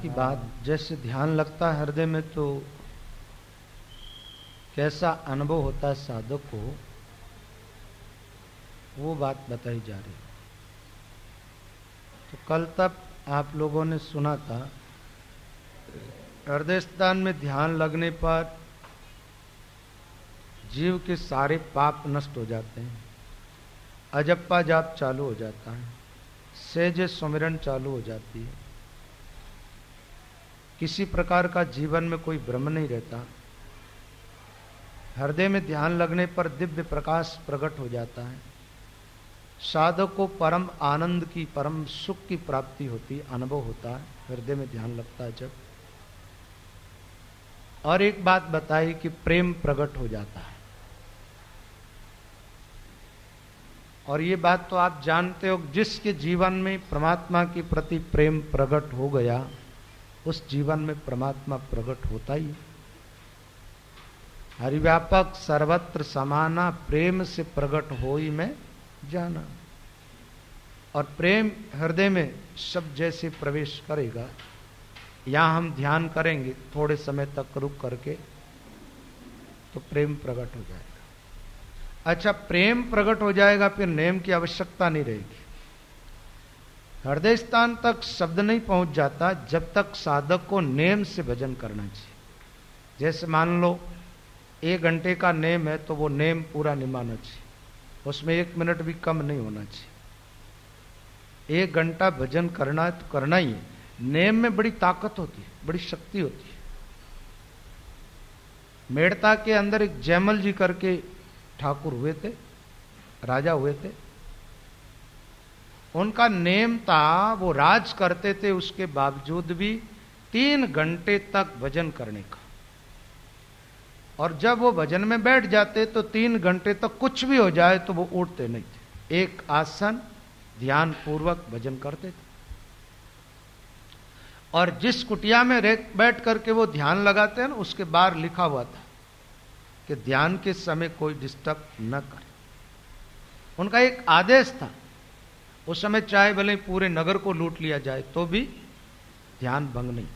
की बात, जैसे ध्यान लगता है हृदय में तो कैसा अनुभव होता है साधक को, वो बात बताई जा रही है। तो कल तक आप लोगों ने सुना था हृदय स्थान में ध्यान लगने पर जीव के सारे पाप नष्ट हो जाते हैं, अजप्पा जाप चालू हो जाता है, सहज सुमिरन चालू हो जाती है, किसी प्रकार का जीवन में कोई भ्रम नहीं रहता। हृदय में ध्यान लगने पर दिव्य प्रकाश प्रकट हो जाता है, साधक को परम आनंद की, परम सुख की प्राप्ति होती, अनुभव होता है हृदय में ध्यान लगता है जब। और एक बात बताई कि प्रेम प्रकट हो जाता है, और ये बात तो आप जानते हो, जिसके जीवन में परमात्मा के प्रति प्रेम प्रकट हो गया उस जीवन में परमात्मा प्रकट होता ही। हरिव्यापक सर्वत्र समाना, प्रेम से प्रकट हो ही में जाना। और प्रेम हृदय में सब जैसे प्रवेश करेगा, यहां हम ध्यान करेंगे थोड़े समय तक रुक करके तो प्रेम प्रकट हो जाएगा। अच्छा, प्रेम प्रकट हो जाएगा, फिर नेम की आवश्यकता नहीं रहेगी। हृदय स्थान तक शब्द नहीं पहुंच जाता जब तक साधक को नेम से भजन करना चाहिए। जैसे मान लो 1 घंटे का नेम है तो वो नेम पूरा निभाना चाहिए, उसमें 1 मिनट भी कम नहीं होना चाहिए। 1 घंटा भजन करना है तो करना ही है। नेम में बड़ी ताकत होती है, बड़ी शक्ति होती है। मेड़ता के अंदर एक जयमल जी करके ठाकुर हुए थे, राजा हुए थे। उनका नेम था, वो राज करते थे, उसके बावजूद भी 3 घंटे तक भजन करने का। और जब वो भजन में बैठ जाते तो 3 घंटे तक कुछ भी हो जाए तो वो उठते नहीं थे, एक आसन ध्यान पूर्वक भजन करते थे। और जिस कुटिया में बैठ करके वो ध्यान लगाते हैं ना, उसके बाहर लिखा हुआ था कि ध्यान के समय कोई डिस्टर्ब न करे। उनका एक आदेश था, उस समय चाहे भले पूरे नगर को लूट लिया जाए तो भी ध्यान भंग नहीं।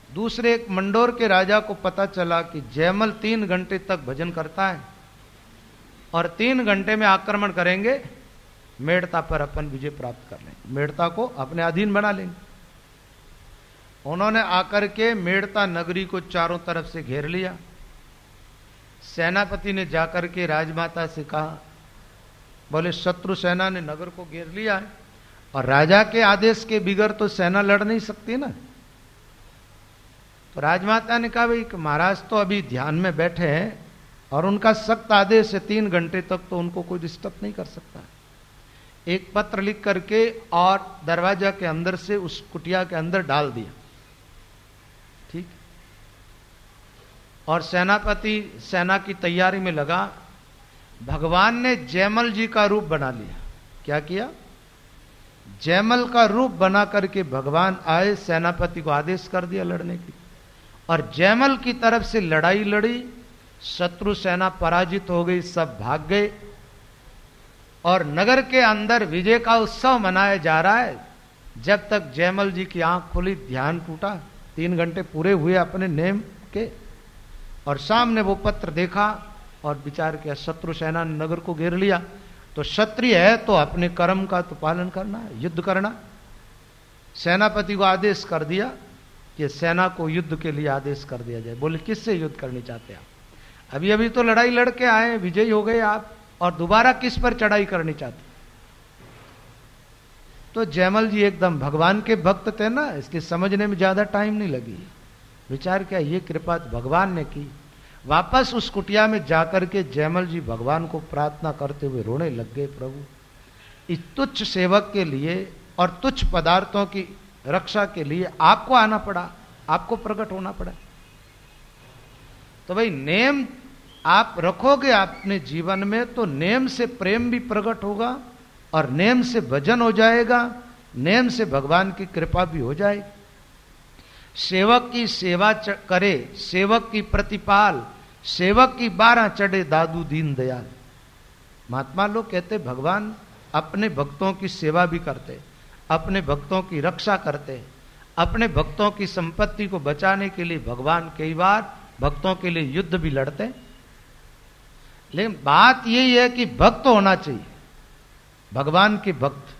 दूसरे एक मंडोर के राजा को पता चला कि जयमल 3 घंटे तक भजन करता है और 3 घंटे में आक्रमण करेंगे, मेड़ता पर अपन विजय प्राप्त कर लेंगे, मेड़ता को अपने अधीन बना लेंगे। उन्होंने आकर के मेड़ता नगरी को चारों तरफ से घेर लिया। सेनापति ने जाकर के राजमाता से कहा, बोले शत्रु सेना ने नगर को घेर लिया है और राजा के आदेश के बिगड़ तो सेना लड़ नहीं सकती ना। तो राजमाता ने कहा, भाई महाराज तो अभी ध्यान में बैठे हैं और उनका सख्त आदेश है, 3 घंटे तक तो उनको कोई डिस्टर्ब नहीं कर सकता। एक पत्र लिख करके और दरवाजा के अंदर से उस कुटिया के अंदर डाल दिया, ठीक। और सेनापति सेना की तैयारी में लगा। भगवान ने जयमल जी का रूप बना लिया। क्या किया? जयमल का रूप बना करके भगवान आए, सेनापति को आदेश कर दिया लड़ने की, और जयमल की तरफ से लड़ाई लड़ी। शत्रु सेना पराजित हो गई, सब भाग गए और नगर के अंदर विजय का उत्सव मनाया जा रहा है। जब तक जयमल जी की आंख खुली, ध्यान टूटा, 3 घंटे पूरे हुए अपने नेम के, और सामने वो पत्र देखा और विचार किया शत्रु सेना ने नगर को घेर लिया, तो क्षत्रिय है तो अपने कर्म का तो पालन करना है, युद्ध करना। सेनापति को आदेश कर दिया कि सेना को युद्ध के लिए आदेश कर दिया जाए। बोले किससे युद्ध करनी चाहते हैं आप? अभी अभी तो लड़ाई लड़के आए, विजयी हो गए आप, और दोबारा किस पर चढ़ाई करनी चाहते? तो जयमल जी एकदम भगवान के भक्त थे ना, इसके समझने में ज्यादा टाइम नहीं लगी। विचार किया ये कृपा भगवान ने की। वापस उस कुटिया में जाकर के जयमल जी भगवान को प्रार्थना करते हुए रोने लग गए, प्रभु इस तुच्छ सेवक के लिए और तुच्छ पदार्थों की रक्षा के लिए आपको आना पड़ा, आपको प्रकट होना पड़ा। तो भाई नेम आप रखोगे अपने जीवन में तो नेम से प्रेम भी प्रकट होगा और नेम से भजन हो जाएगा, नेम से भगवान की कृपा भी हो जाएगी। सेवक की सेवा करे, सेवक की प्रतिपाल, सेवक की 12 चढ़े दादू दीन दयाल। महात्मा लोग कहते भगवान अपने भक्तों की सेवा भी करते। अपने भक्तों की रक्षा करते हैं। अपने भक्तों की संपत्ति को बचाने के लिए भगवान कई बार भक्तों के लिए युद्ध भी लड़ते हैं। लेकिन बात यही है कि भक्त होना चाहिए, भगवान के भक्त।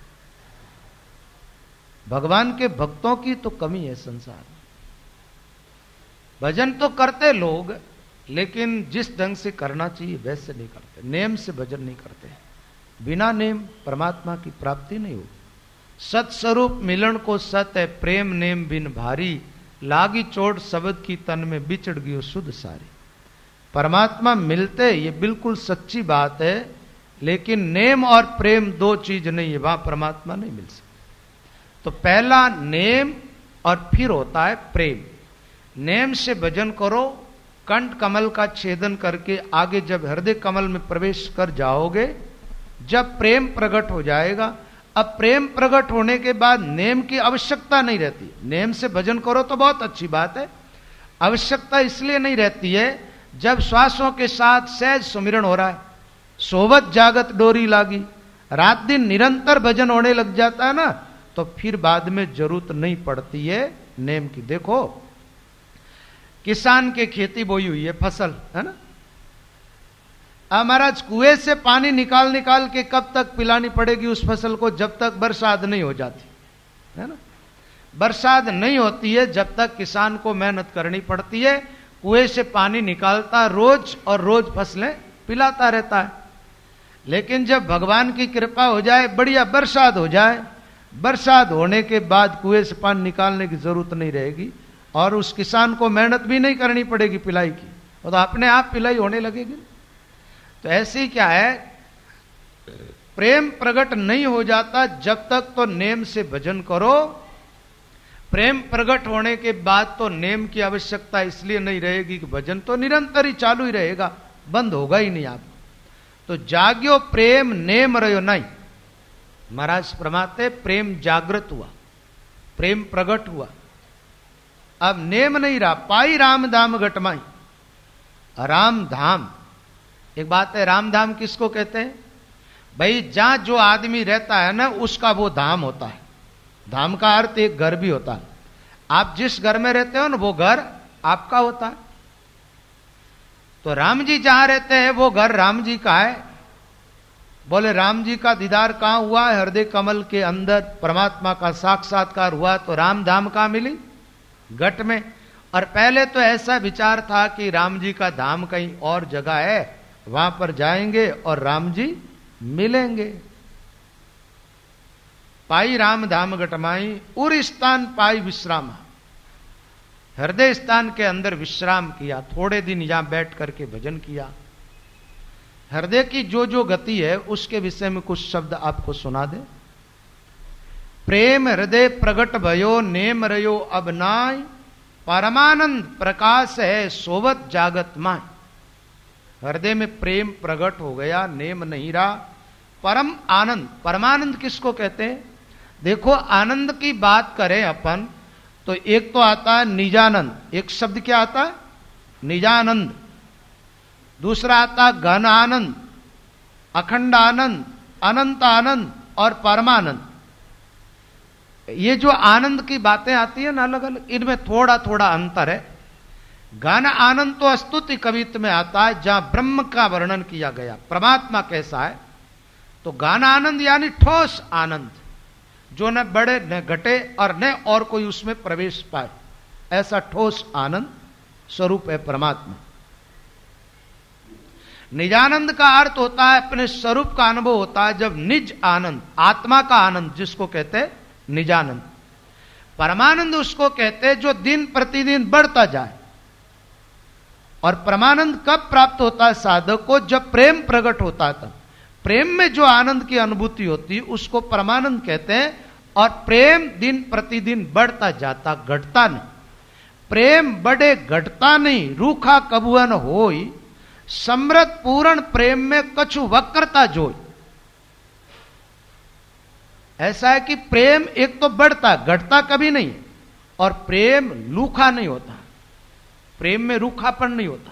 भगवान के भक्तों की तो कमी है संसार में। भजन तो करते लोग, लेकिन जिस ढंग से करना चाहिए वैसे नहीं करते। नेम से भजन नहीं करते। बिना नेम परमात्मा की प्राप्ति नहीं होगी। सत्स्वरूप मिलन को सत है, प्रेम नेम बिन भारी, लागी चोट शब्द की तन में बिछड़ गई शुद्ध सारी। परमात्मा मिलते ये बिल्कुल सच्ची बात है, लेकिन नेम और प्रेम दो चीज नहीं है, वहां परमात्मा नहीं मिल सकता। तो पहला नेम और फिर होता है प्रेम। नेम से भजन करो, कंठ कमल का छेदन करके आगे जब हृदय कमल में प्रवेश कर जाओगे, जब प्रेम प्रकट हो जाएगा। अब प्रेम प्रकट होने के बाद नेम की आवश्यकता नहीं रहती। नेम से भजन करो तो बहुत अच्छी बात है। आवश्यकता इसलिए नहीं रहती है जब श्वासों के साथ सहज सुमिरन हो रहा है, सोवत जागत डोरी लागी, रात दिन निरंतर भजन होने लग जाता है ना, तो फिर बाद में जरूरत नहीं पड़ती है नेम की। देखो किसान के खेती बोई हुई है, फसल है ना। अब महाराज कुएं से पानी निकाल निकाल के कब तक पिलानी पड़ेगी उस फसल को, जब तक बरसात नहीं हो जाती है ना। बरसात नहीं होती है जब तक किसान को मेहनत करनी पड़ती है, कुएं से पानी निकालता रोज और रोज फसलें पिलाता रहता है। लेकिन जब भगवान की कृपा हो जाए, बढ़िया बरसात हो जाए, बरसात होने के बाद कुएं से पानी निकालने की जरूरत नहीं रहेगी और उस किसान को मेहनत भी नहीं करनी पड़ेगी पिलाई की, और तो अपने आप पिलाई होने लगेगी। तो ऐसे ही क्या है, प्रेम प्रकट नहीं हो जाता जब तक तो नेम से भजन करो। प्रेम प्रकट होने के बाद तो नेम की आवश्यकता इसलिए नहीं रहेगी कि भजन तो निरंतर ही चालू ही रहेगा, बंद होगा ही नहीं आपको। तो जाग्यो प्रेम नेम रहो नहीं। महाराज फरमाते प्रेम जागृत हुआ, प्रेम प्रकट हुआ, अब नेम नहीं रहा। पाई राम धाम घटमाई। राम धाम, एक बात है, राम धाम किसको कहते हैं भाई? जहां जो आदमी रहता है ना उसका वो धाम होता है। धाम का अर्थ एक घर भी होता है। आप जिस घर में रहते हो ना वो घर आपका होता है। तो राम जी जहां रहते हैं वो घर राम जी का है। बोले राम जी का दीदार कहां हुआ? हृदय कमल के अंदर परमात्मा का साक्षात्कार हुआ। तो राम धाम कहां मिली? घट में। और पहले तो ऐसा विचार था कि राम जी का धाम कहीं और जगह है, वहां पर जाएंगे और राम जी मिलेंगे। पाई राम धाम घटमाई, उर स्थान पाई विश्राम। हृदय स्थान के अंदर विश्राम किया, थोड़े दिन यहां बैठ करके भजन किया। हृदय की जो जो गति है उसके विषय में कुछ शब्द आपको सुना दे। प्रेम हृदय प्रगट भयो, नेम रयो अब नाय, परमानंद प्रकाश है सोवत जागत माय। हृदय में प्रेम प्रकट हो गया, नेम नहीं रहा। परम आनंद, परमानंद किसको कहते हैं? देखो आनंद की बात करें अपन तो एक तो आता है निजानंद। एक शब्द क्या आता है? निजानंद। दूसरा आता घन आनंद, अखंड आनंद, अनंत आनंद और परमानंद। ये जो आनंद की बातें आती है ना अलग अलग, इनमें थोड़ा थोड़ा अंतर है। घन आनंद तो स्तुति कवित्व में आता है जहां ब्रह्म का वर्णन किया गया, परमात्मा कैसा है। तो घन आनंद यानी ठोस आनंद, जो न बढ़े न घटे और न और कोई उसमें प्रवेश पाए, ऐसा ठोस आनंद स्वरूप है परमात्मा। निजानंद का अर्थ होता है अपने स्वरूप का अनुभव होता है, जब निज आनंद, आत्मा का आनंद जिसको कहते हैं निजानंद। परमानंद उसको कहते हैं जो दिन प्रतिदिन बढ़ता जाए। और परमानंद कब प्राप्त होता है साधक को? जब प्रेम प्रकट होता है तब। प्रेम में जो आनंद की अनुभूति होती है उसको परमानंद कहते हैं। और प्रेम दिन प्रतिदिन बढ़ता जाता, घटता नहीं। प्रेम बढ़े घटता नहीं, रूखा कबुअन होई, समृद्ध पूर्ण प्रेम में कछु वक्रता जोई। ऐसा है कि प्रेम एक तो बढ़ता, घटता कभी नहीं, और प्रेम रूखा नहीं होता। प्रेम में रूखापन नहीं होता।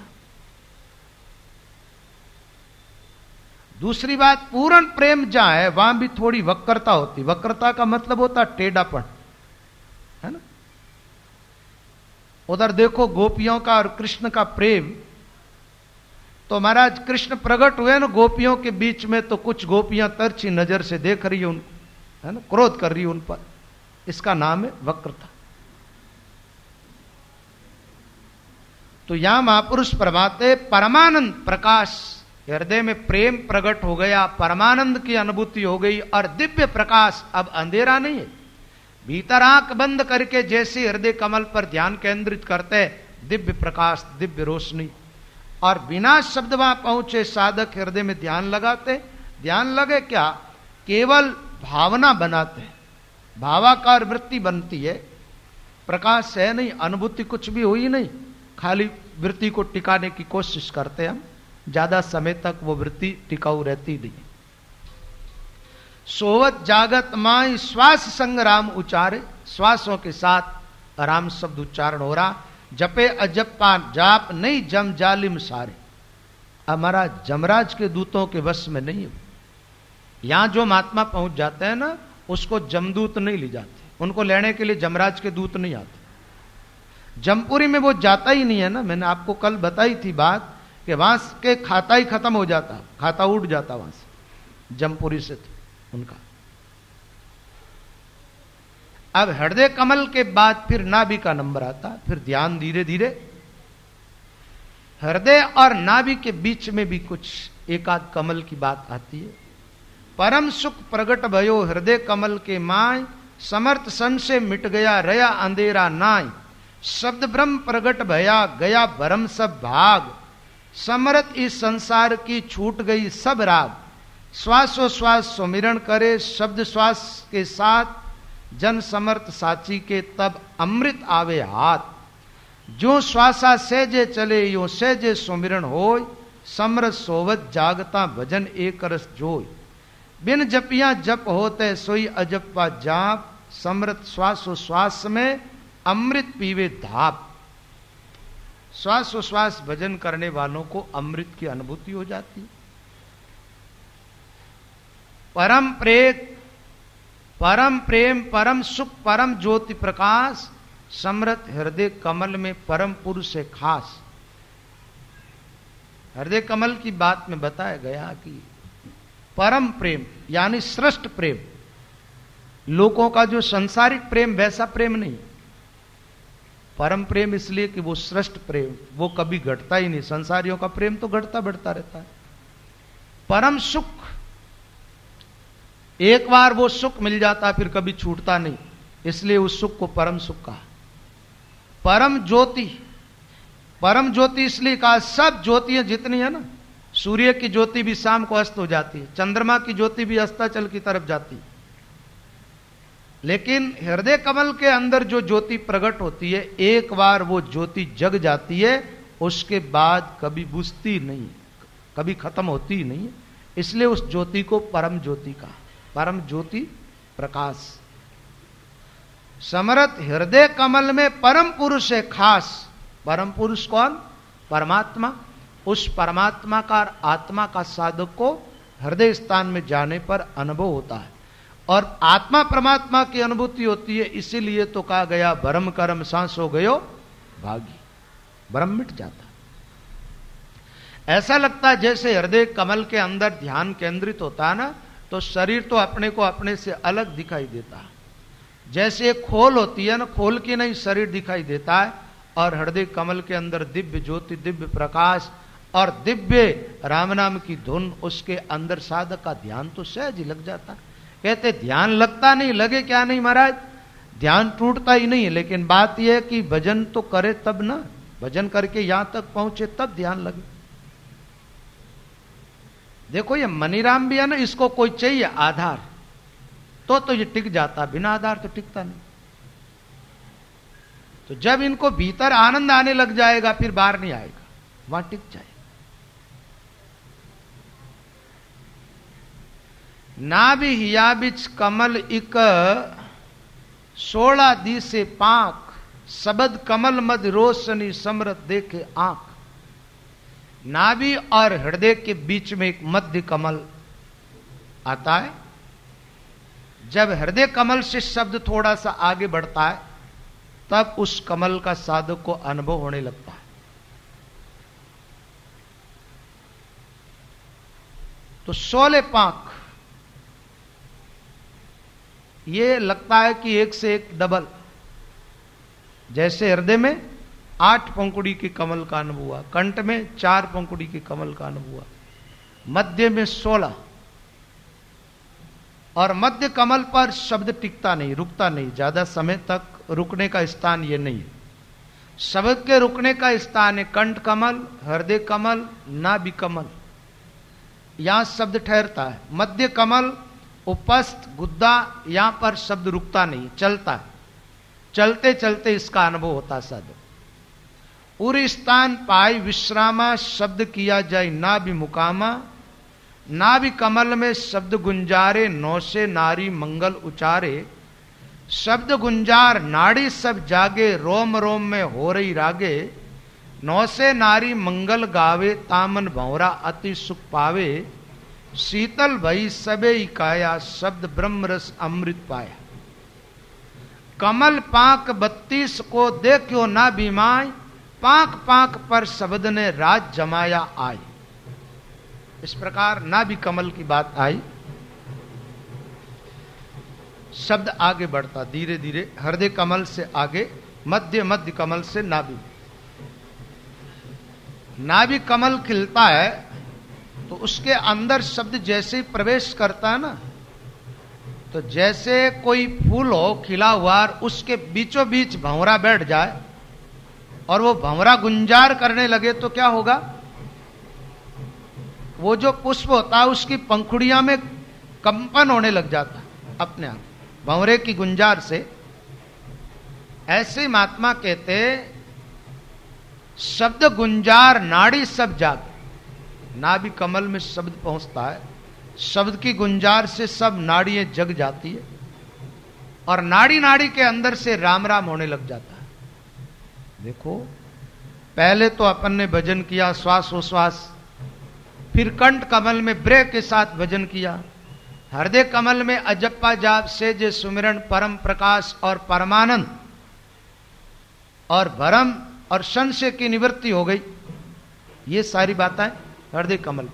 दूसरी बात, पूर्ण प्रेम जहां है वहां भी थोड़ी वक्रता होती। वक्रता का मतलब होता टेढ़ापन, है ना। उधर देखो गोपियों का और कृष्ण का प्रेम, तो महाराज कृष्ण प्रकट हुए ना गोपियों के बीच में, तो कुछ गोपियां तिरछी नजर से देख रही है उनको, है ना, क्रोध कर रही है उन पर। इसका नाम है वक्रता। तो यहां महापुरुष फरमाते परमानंद प्रकाश, हृदय में प्रेम प्रकट हो गया, परमानंद की अनुभूति हो गई, और दिव्य प्रकाश, अब अंधेरा नहीं है। भीतर आंख बंद करके जैसे हृदय कमल पर ध्यान केंद्रित करते, दिव्य प्रकाश, दिव्य रोशनी, और बिना शब्द वहां पहुंचे साधक हृदय में ध्यान लगाते। ध्यान लगे क्या, केवल भावना बनाते, भावाकार वृत्ति बनती है, प्रकाश है नहीं, अनुभूति कुछ भी हुई नहीं, खाली वृत्ति को टिकाने की कोशिश करते हम, ज्यादा समय तक वो वृत्ति टिकाऊ रहती नहीं। सोवत जागत माई श्वास संग राम उचारे, श्वासों के साथ राम शब्द उच्चारण हो रहा। जपे अजपा जाप नहीं जम जालिम सारे, हमारा जमराज के दूतों के वश में नहीं हो। यहां जो महात्मा पहुंच जाते हैं ना, उसको जमदूत नहीं ले जाते, उनको लेने के लिए जमराज के दूत नहीं आते। जमपुरी में वो जाता ही नहीं है ना, मैंने आपको कल बताई थी बात कि वहां के खाता ही खत्म हो जाता, खाता उठ जाता वहां से, जमपुरी से तो उनका। अब हृदय कमल के बाद फिर नाभि का नंबर आता, फिर ध्यान धीरे धीरे हृदय और नाभि के बीच में भी कुछ एकाध कमल की बात आती है। परम सुख प्रगट भयो हृदय कमल के माय, समर्थ संशय मिट गया रया अंधेरा नाय, शब्द ब्रह्म प्रगट भया गया भरम सब भाग, समरथ इस संसार की छूट गई सब राग, श्वासोश्वास सुमिरण करे शब्द श्वास के साथ, जन समर्थ साची के तब अमृत आवे हाथ, जो श्वासा सहजे चले यो सहजे सुमिरण होय, समरथ सोवत जागता भजन एक रस जोय, बिन जपिया जप होते सोई अजपा जाप, समृत श्वासोश्वास में अमृत पीवे धाप। श्वासोश्वास भजन करने वालों को अमृत की अनुभूति हो जाती है। परम प्रेम परम सुख परम ज्योति प्रकाश, समृत हृदय कमल में परम पुरुष है खास। हृदय कमल की बात में बताया गया कि परम प्रेम यानी श्रेष्ठ प्रेम, लोगों का जो संसारिक प्रेम वैसा प्रेम नहीं, परम प्रेम इसलिए कि वो श्रेष्ठ प्रेम, वो कभी घटता ही नहीं। संसारियों का प्रेम तो घटता बढ़ता रहता है। परम सुख, एक बार वो सुख मिल जाता फिर कभी छूटता नहीं, इसलिए उस सुख को परम सुख कहा। परम ज्योति, परम ज्योति इसलिए कहा, सब ज्योतियां जितनी है ना, सूर्य की ज्योति भी शाम को अस्त हो जाती है, चंद्रमा की ज्योति भी अस्ताचल की तरफ जाती है, लेकिन हृदय कमल के अंदर जो ज्योति प्रकट होती है, एक बार वो ज्योति जग जाती है, उसके बाद कभी बुझती नहीं, कभी खत्म होती ही नहीं है। इसलिए उस ज्योति को परम ज्योति कहा, परम ज्योति प्रकाश। समरथ हृदय कमल में परम पुरुष है खास। परम पुरुष कौन? परमात्मा। उस परमात्मा का आत्मा का साधक को हृदय स्थान में जाने पर अनुभव होता है, और आत्मा परमात्मा की अनुभूति होती है। इसीलिए तो कहा गया भरम कर्म सांस हो गयो भागी, भ्रम मिट जाता। ऐसा लगता है जैसे हृदय कमल के अंदर ध्यान केंद्रित होता है ना, तो शरीर तो अपने को अपने से अलग दिखाई देता है। जैसे एक खोल होती है ना, खोल की नहीं शरीर दिखाई देता है, और हृदय कमल के अंदर दिव्य ज्योति, दिव्य प्रकाश और दिव्य राम नाम की धुन, उसके अंदर साधक का ध्यान तो सहज ही लग जाता। कहते ध्यान लगता नहीं, लगे क्या नहीं महाराज, ध्यान टूटता ही नहीं है, लेकिन बात यह है कि भजन तो करे तब ना, भजन करके यहां तक पहुंचे तब ध्यान लगे। देखो ये मनीराम भी है ना, इसको कोई चाहिए आधार, तो ये टिक जाता, बिना आधार तो टिकता नहीं। तो जब इनको भीतर आनंद आने लग जाएगा फिर बाहर नहीं आएगा, वहां टिक जाएगा। नाभि हिया बिच कमल इक 16 दिसे पाक, सबद कमल मद रोशनी समृत देखे आंख। नाभि और हृदय के बीच में एक मध्य कमल आता है। जब हृदय कमल से शब्द थोड़ा सा आगे बढ़ता है तब उस कमल का साधक को अनुभव होने लगता है। तो 16 पांख, ये लगता है कि एक से एक डबल। जैसे हृदय में 8 पंखुड़ी के कमल का अनुभव हुआ, कंठ में 4 पंखुड़ी के कमल का अनुभव हुआ, मध्य में 16। और मध्य कमल पर शब्द टिकता नहीं, रुकता नहीं, ज्यादा समय तक रुकने का स्थान ये नहीं है। शब्द के रुकने का स्थान है कंठ कमल, हृदय कमल, नाभि कमल, यहां शब्द ठहरता है। मध्य कमल, उपस्थ, गुद्दा, यहां पर शब्द रुकता नहीं, चलता है। चलते चलते इसका अनुभव होता साधक। उर स्थान पाई विश्रामा, शब्द किया जाए नाभि मुकामा। नाभि कमल में शब्द गुंजारे, नौ से नारी मंगल उचारे। शब्द गुंजार नाड़ी सब जागे, रोम रोम में हो रही रागे। नौ से नारी मंगल गावे, तामन भंवरा अति सुख पावे। शीतल भई सबे काया, शब्द ब्रह्म रस अमृत पाया। कमल पाक 32 को देखो ना बीमाय, पाक पाक पर शब्द ने राज जमाया आए। इस प्रकार नाभि कमल की बात आई। शब्द आगे बढ़ता धीरे धीरे, हृदय कमल से आगे, मध्य मध्य कमल से नाभि। नाभि कमल खिलता है तो उसके अंदर शब्द जैसे ही प्रवेश करता है ना, तो जैसे कोई फूल हो खिला हुआ और उसके बीचों बीच भंवरा बैठ जाए और वो भंवरा गुंजार करने लगे तो क्या होगा? वो जो पुष्प होता है उसकी पंखुड़ियां में कंपन होने लग जाता है अपने आप, भंवरे की गुंजार से। ऐसे महात्मा कहते शब्द गुंजार नाड़ी सब जाग। नाभि कमल में शब्द पहुंचता है, शब्द की गुंजार से सब नाड़ियां जग जाती है और नाड़ी नाड़ी के अंदर से राम राम होने लग जाता है। देखो, पहले तो अपन ने भजन किया श्वासोश्वास, फिर कंठ कमल में ब्रेक के साथ भजन किया, हृदय कमल में अजप्पा जाप से जे सुमिरन परम प्रकाश और परमानंद और भरम और संशय की निवृत्ति हो गई। ये सारी बातें हृदय कमल।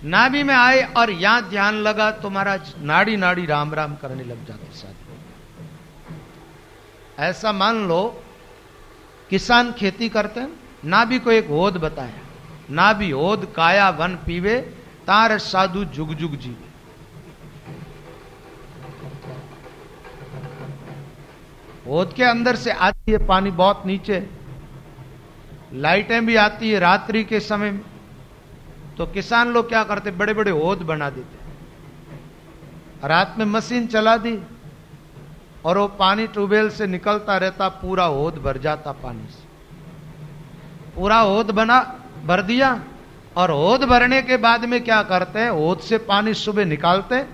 नाभि में आए और यहां ध्यान लगा तो महाराज नाड़ी नाड़ी राम राम करने लग जाते साथ। ऐसा मान लो किसान खेती करते हैं, नाभि को एक ओद बताया, नाभि ओद काया वन पीवे, तार साधु जुग जुग जीवे। ओद के अंदर से आती है पानी बहुत नीचे, लाइटें भी आती है रात्रि के समय में, तो किसान लोग क्या करते, बड़े बड़े ओद बना देते, रात में मशीन चला दी और वो पानी ट्यूबवेल से निकलता रहता, पूरा ओद भर जाता पानी से, पूरा ओद बना भर दिया। और ओद भरने के बाद में क्या करते हैं, ओद से पानी सुबह निकालते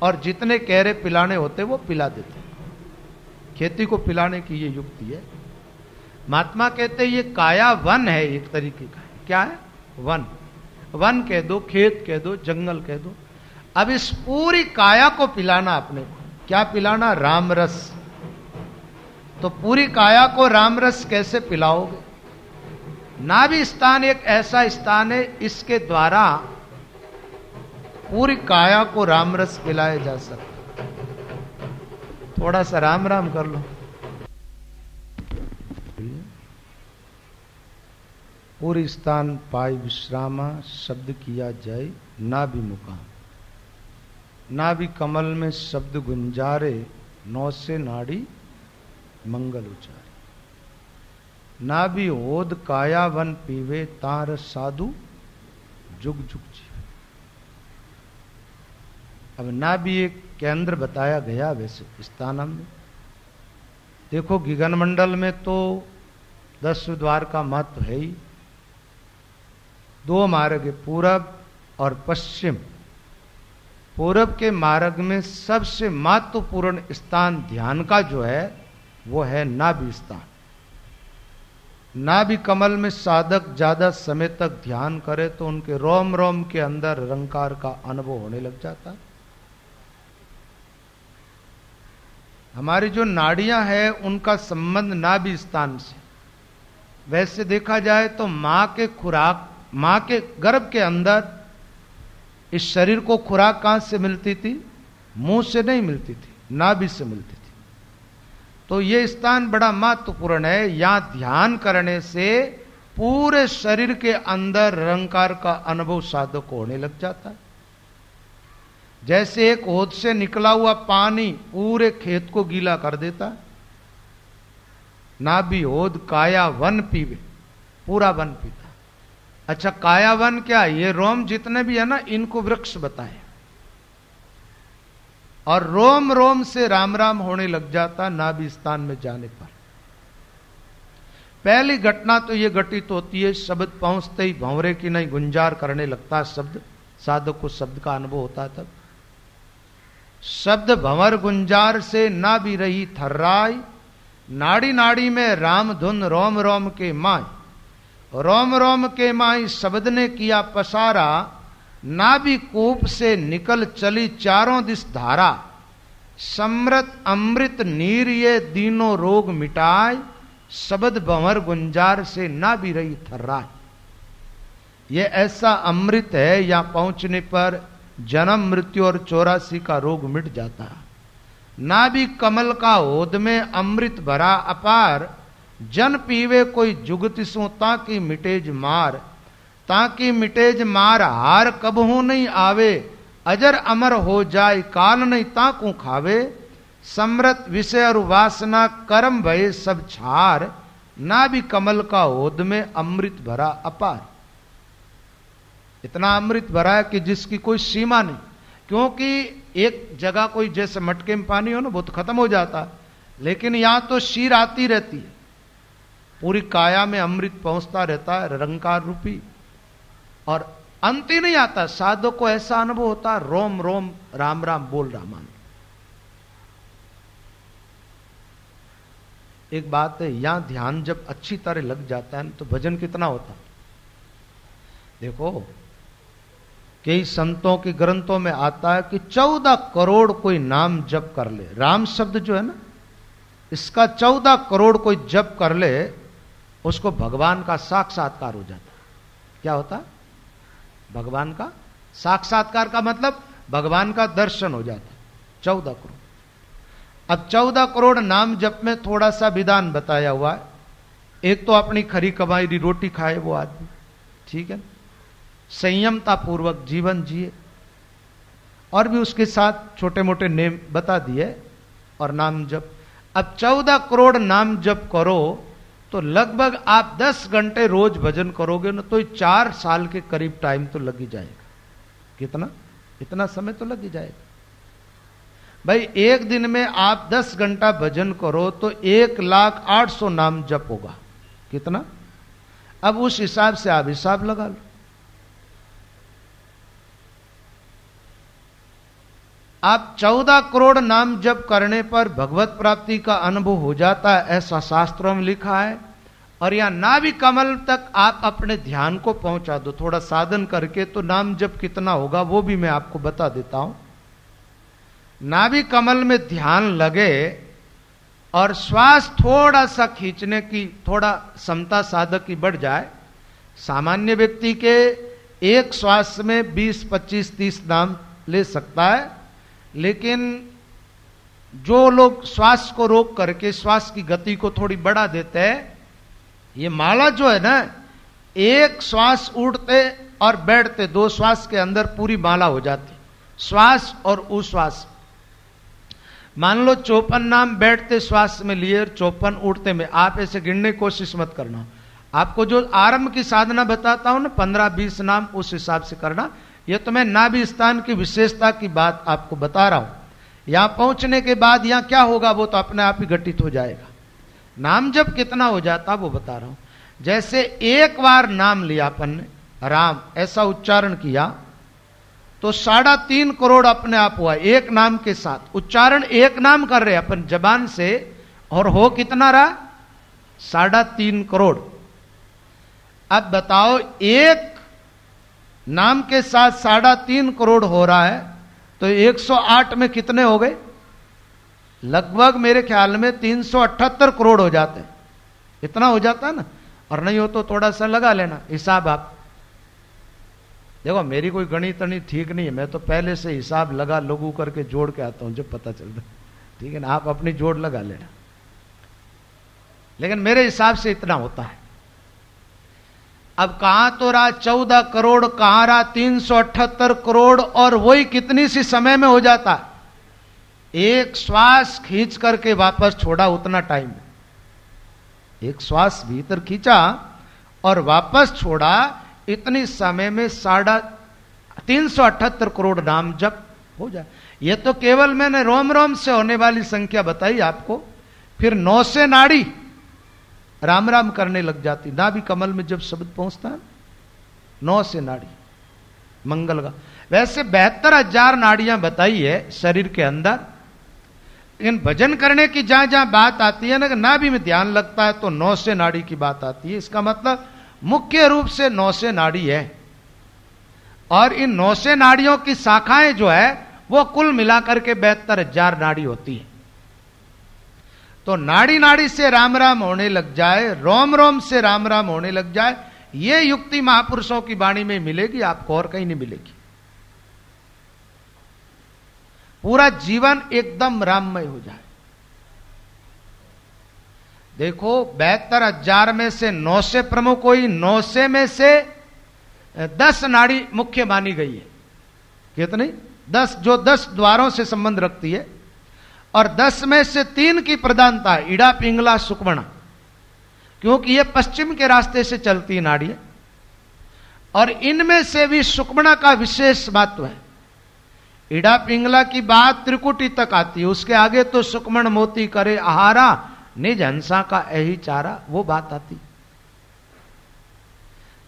और जितने केरे पिलाने होते वो पिला देते। खेती को पिलाने की ये युक्ति है। महात्मा कहते ये काया वन है, एक तरीके का। क्या है? वन। वन कह दो, खेत कह दो, जंगल कह दो। अब इस पूरी काया को पिलाना अपने को, क्या पिलाना? राम रस। तो पूरी काया को राम रस कैसे पिलाओगे? नाभि स्थान एक ऐसा स्थान है, इसके द्वारा पूरी काया को राम रस पिलाया जा सकता। थोड़ा सा राम राम कर लो। पूरी स्थान पाई विश्रामा, शब्द किया जाए नाभि मुकाम। नाभि कमल में शब्द गुंजारे, नौ से नाड़ी मंगल उचारे। नाभि ओद काया वन पीवे, तार साधु जुग जुग जीवे। अब नाभि एक केंद्र बताया गया वैसे स्थानम में। देखो गगन मंडल में तो 10 द्वार का महत्व है ही। 2 मार्ग है, पूरब और पश्चिम। पूरब के मार्ग में सबसे महत्वपूर्ण स्थान ध्यान का जो है वो है नाभि स्थान। नाभि कमल में साधक ज्यादा समय तक ध्यान करे तो उनके रोम रोम के अंदर रंकार का अनुभव होने लग जाता है। हमारी जो नाड़ियां हैं उनका संबंध नाभि स्थान से। वैसे देखा जाए तो मां के खुराक, मां के गर्भ के अंदर इस शरीर को खुराक कहां से मिलती थी? मुंह से नहीं मिलती थी, नाभि से मिलती थी। तो ये स्थान बड़ा महत्वपूर्ण है। यहां ध्यान करने से पूरे शरीर के अंदर रंकार का अनुभव साधक को होने लग जाता है। जैसे एक होद से निकला हुआ पानी पूरे खेत को गीला कर देता है। नाभि होद काया वन पीवे, पूरा वन पीता। अच्छा, काया वन क्या? ये रोम जितने भी है ना, इनको वृक्ष बताए। और रोम रोम से राम राम होने लग जाता नाभि स्थान में जाने पर। पहली घटना तो यह घटित होती है, शब्द पहुंचते ही भंवरे की नहीं गुंजार करने लगता शब्द। साधक को शब्द का अनुभव होता तब। शब्द भंवर गुंजार से नाभि रही थर्राई, नाड़ी नाड़ी में राम धुन रोम रोम के माई। रोम रोम के माई शब्द ने किया पसारा, नाभि कूप से निकल चली चारों दिस धारा। समृत अमृत नीर ये दीनों रोग मिटाए, शब्द भंवर गुंजार से नाभि रही थर्राई। ये ऐसा अमृत है, यहां पहुंचने पर जन्म मृत्यु और 84 का रोग मिट जाता है। नाभि कमल का होद में अमृत भरा अपार, जन पीवे कोई जुगति सो ताकि मिटेज मार। ताकि मिटेज मार हार कबहू नहीं आवे, अजर अमर हो जाए काल नहीं ताकू खावे। समृत विषय और वासना कर्म भय सब छार, नाभि कमल का होद में अमृत भरा अपार। इतना अमृत भरा है कि जिसकी कोई सीमा नहीं। क्योंकि एक जगह कोई जैसे मटके में पानी हो ना, वो तो खत्म हो जाता, लेकिन यहां तो शीर आती रहती है। पूरी काया में अमृत पहुंचता रहता है, रंकार रूपी, और अंत ही नहीं आता। साधक को ऐसा अनुभव होता, रोम रोम राम राम बोल रहा मान। एक बात है, यहां ध्यान जब अच्छी तरह लग जाता है तो भजन कितना होता। देखो, कई संतों के ग्रंथों में आता है कि 14 करोड़ कोई नाम जप कर ले। राम शब्द जो है ना, इसका 14 करोड़ कोई जप कर ले, उसको भगवान का साक्षात्कार हो जाता। क्या होता? भगवान का साक्षात्कार का मतलब भगवान का दर्शन हो जाता। 14 करोड़। अब 14 करोड़ नाम जप में थोड़ा सा विधान बताया हुआ है। एक तो अपनी खरी कमाई दी रोटी खाए वो आदमी, ठीक है, संयमता पूर्वक जीवन जिए, और भी उसके साथ छोटे मोटे नेम बता दिए, और नाम जप। अब 14 करोड़ नाम जप करो तो लगभग आप 10 घंटे रोज भजन करोगे ना, तो 4 साल के करीब टाइम तो लग ही जाएगा। कितना? इतना समय तो लग ही जाएगा भाई। एक दिन में आप 10 घंटा भजन करो तो 1,08,000 नाम जप होगा। कितना? अब उस हिसाब से आप हिसाब लगा लो। आप 14 करोड़ नाम जप करने पर भगवत प्राप्ति का अनुभव हो जाता है, ऐसा शास्त्रों में लिखा है। और यहां नाभि कमल तक आप अपने ध्यान को पहुंचा दो थोड़ा साधन करके, तो नाम जप कितना होगा वो भी मैं आपको बता देता हूं। नाभि कमल में ध्यान लगे और श्वास थोड़ा सा खींचने की थोड़ा क्षमता साधक की बढ़ जाए। सामान्य व्यक्ति के एक श्वास में 20, 25, 30 नाम ले सकता है, लेकिन जो लोग श्वास को रोक करके श्वास की गति को थोड़ी बढ़ा देते हैं, ये माला जो है ना, एक श्वास उड़ते और बैठते 2 श्वास के अंदर पूरी माला हो जाती, श्वास और उश्वास। मान लो 54 नाम बैठते श्वास में लिए और 54 उड़ते में। आप ऐसे गिनने की कोशिश मत करना। आपको जो आरंभ की साधना बताता हूं ना, 15-20 नाम, उस हिसाब से करना। यह तो मैं नाभि स्थान की विशेषता की बात आपको बता रहा हूं। यहां पहुंचने के बाद यहां क्या होगा वो तो अपने आप ही घटित हो जाएगा। नाम जब कितना हो जाता वो बता रहा हूं। जैसे एक बार नाम लिया अपन ने, राम ऐसा उच्चारण किया, तो 3.5 करोड़ अपने आप हुआ एक नाम के साथ। उच्चारण एक नाम कर रहे अपन जबान से, और हो कितना रहा? 3.5 करोड़। अब बताओ, एक नाम के साथ 3.5 करोड़ हो रहा है, तो 108 में कितने हो गए? लगभग मेरे ख्याल में 378 करोड़ हो जाते हैं। इतना हो जाता है ना। और नहीं हो तो थोड़ा सा लगा लेना हिसाब आप। देखो मेरी कोई गणित ठीक नहीं है, मैं तो पहले से हिसाब लगा लगू करके जोड़ के आता हूं जब पता चलता। ठीक है ना, आप अपनी जोड़ लगा लेना, लेकिन मेरे हिसाब से इतना होता है। अब कहां तो रहा 14 करोड़, कहां रहा 378 करोड़, और वही कितनी सी समय में हो जाता है। एक श्वास खींच करके वापस छोड़ा उतना टाइम, एक श्वास भीतर खींचा और वापस छोड़ा, इतनी समय में 378 करोड़ नाम जप हो जाए। ये तो केवल मैंने रोम रोम से होने वाली संख्या बताई आपको। फिर 9 से नाड़ी राम राम करने लग जाती। नाभि कमल में जब शब्द पहुंचता है 9 से नाड़ी मंगल का। वैसे 72,000 नाड़ियां बताई है शरीर के अंदर, लेकिन भजन करने की जहां जहां बात आती है ना, नाभि में ध्यान लगता है तो 9 से नाड़ी की बात आती है। इसका मतलब मुख्य रूप से 9 से नाड़ी है। और इन 9 से नाड़ियों की शाखाएं जो है वो कुल मिलाकर के 72,000 नाड़ी होती है। तो नाड़ी नाड़ी से राम राम होने लग जाए, रोम रोम से राम राम होने लग जाए, ये युक्ति महापुरुषों की वाणी में मिलेगी, आपको और कहीं नहीं मिलेगी। पूरा जीवन एकदम राममय हो जाए। देखो 72,000 में से 9 से प्रमुख हुई, 9 से में से 10 नाड़ी मुख्य मानी गई है। कितनी? 10, जो 10 द्वारों से संबंध रखती है। और 10 में से 3 की प्रधानता है, इड़ा पिंगला सुकमणा, क्योंकि ये पश्चिम के रास्ते से चलती नाड़ी है। और इनमें से भी सुकमणा का विशेष महत्व है। इड़ा पिंगला की बात त्रिकुटी तक आती है, उसके आगे तो सुकमण मोती करे आहारा, निज हंसा का यही चारा, वो बात आती।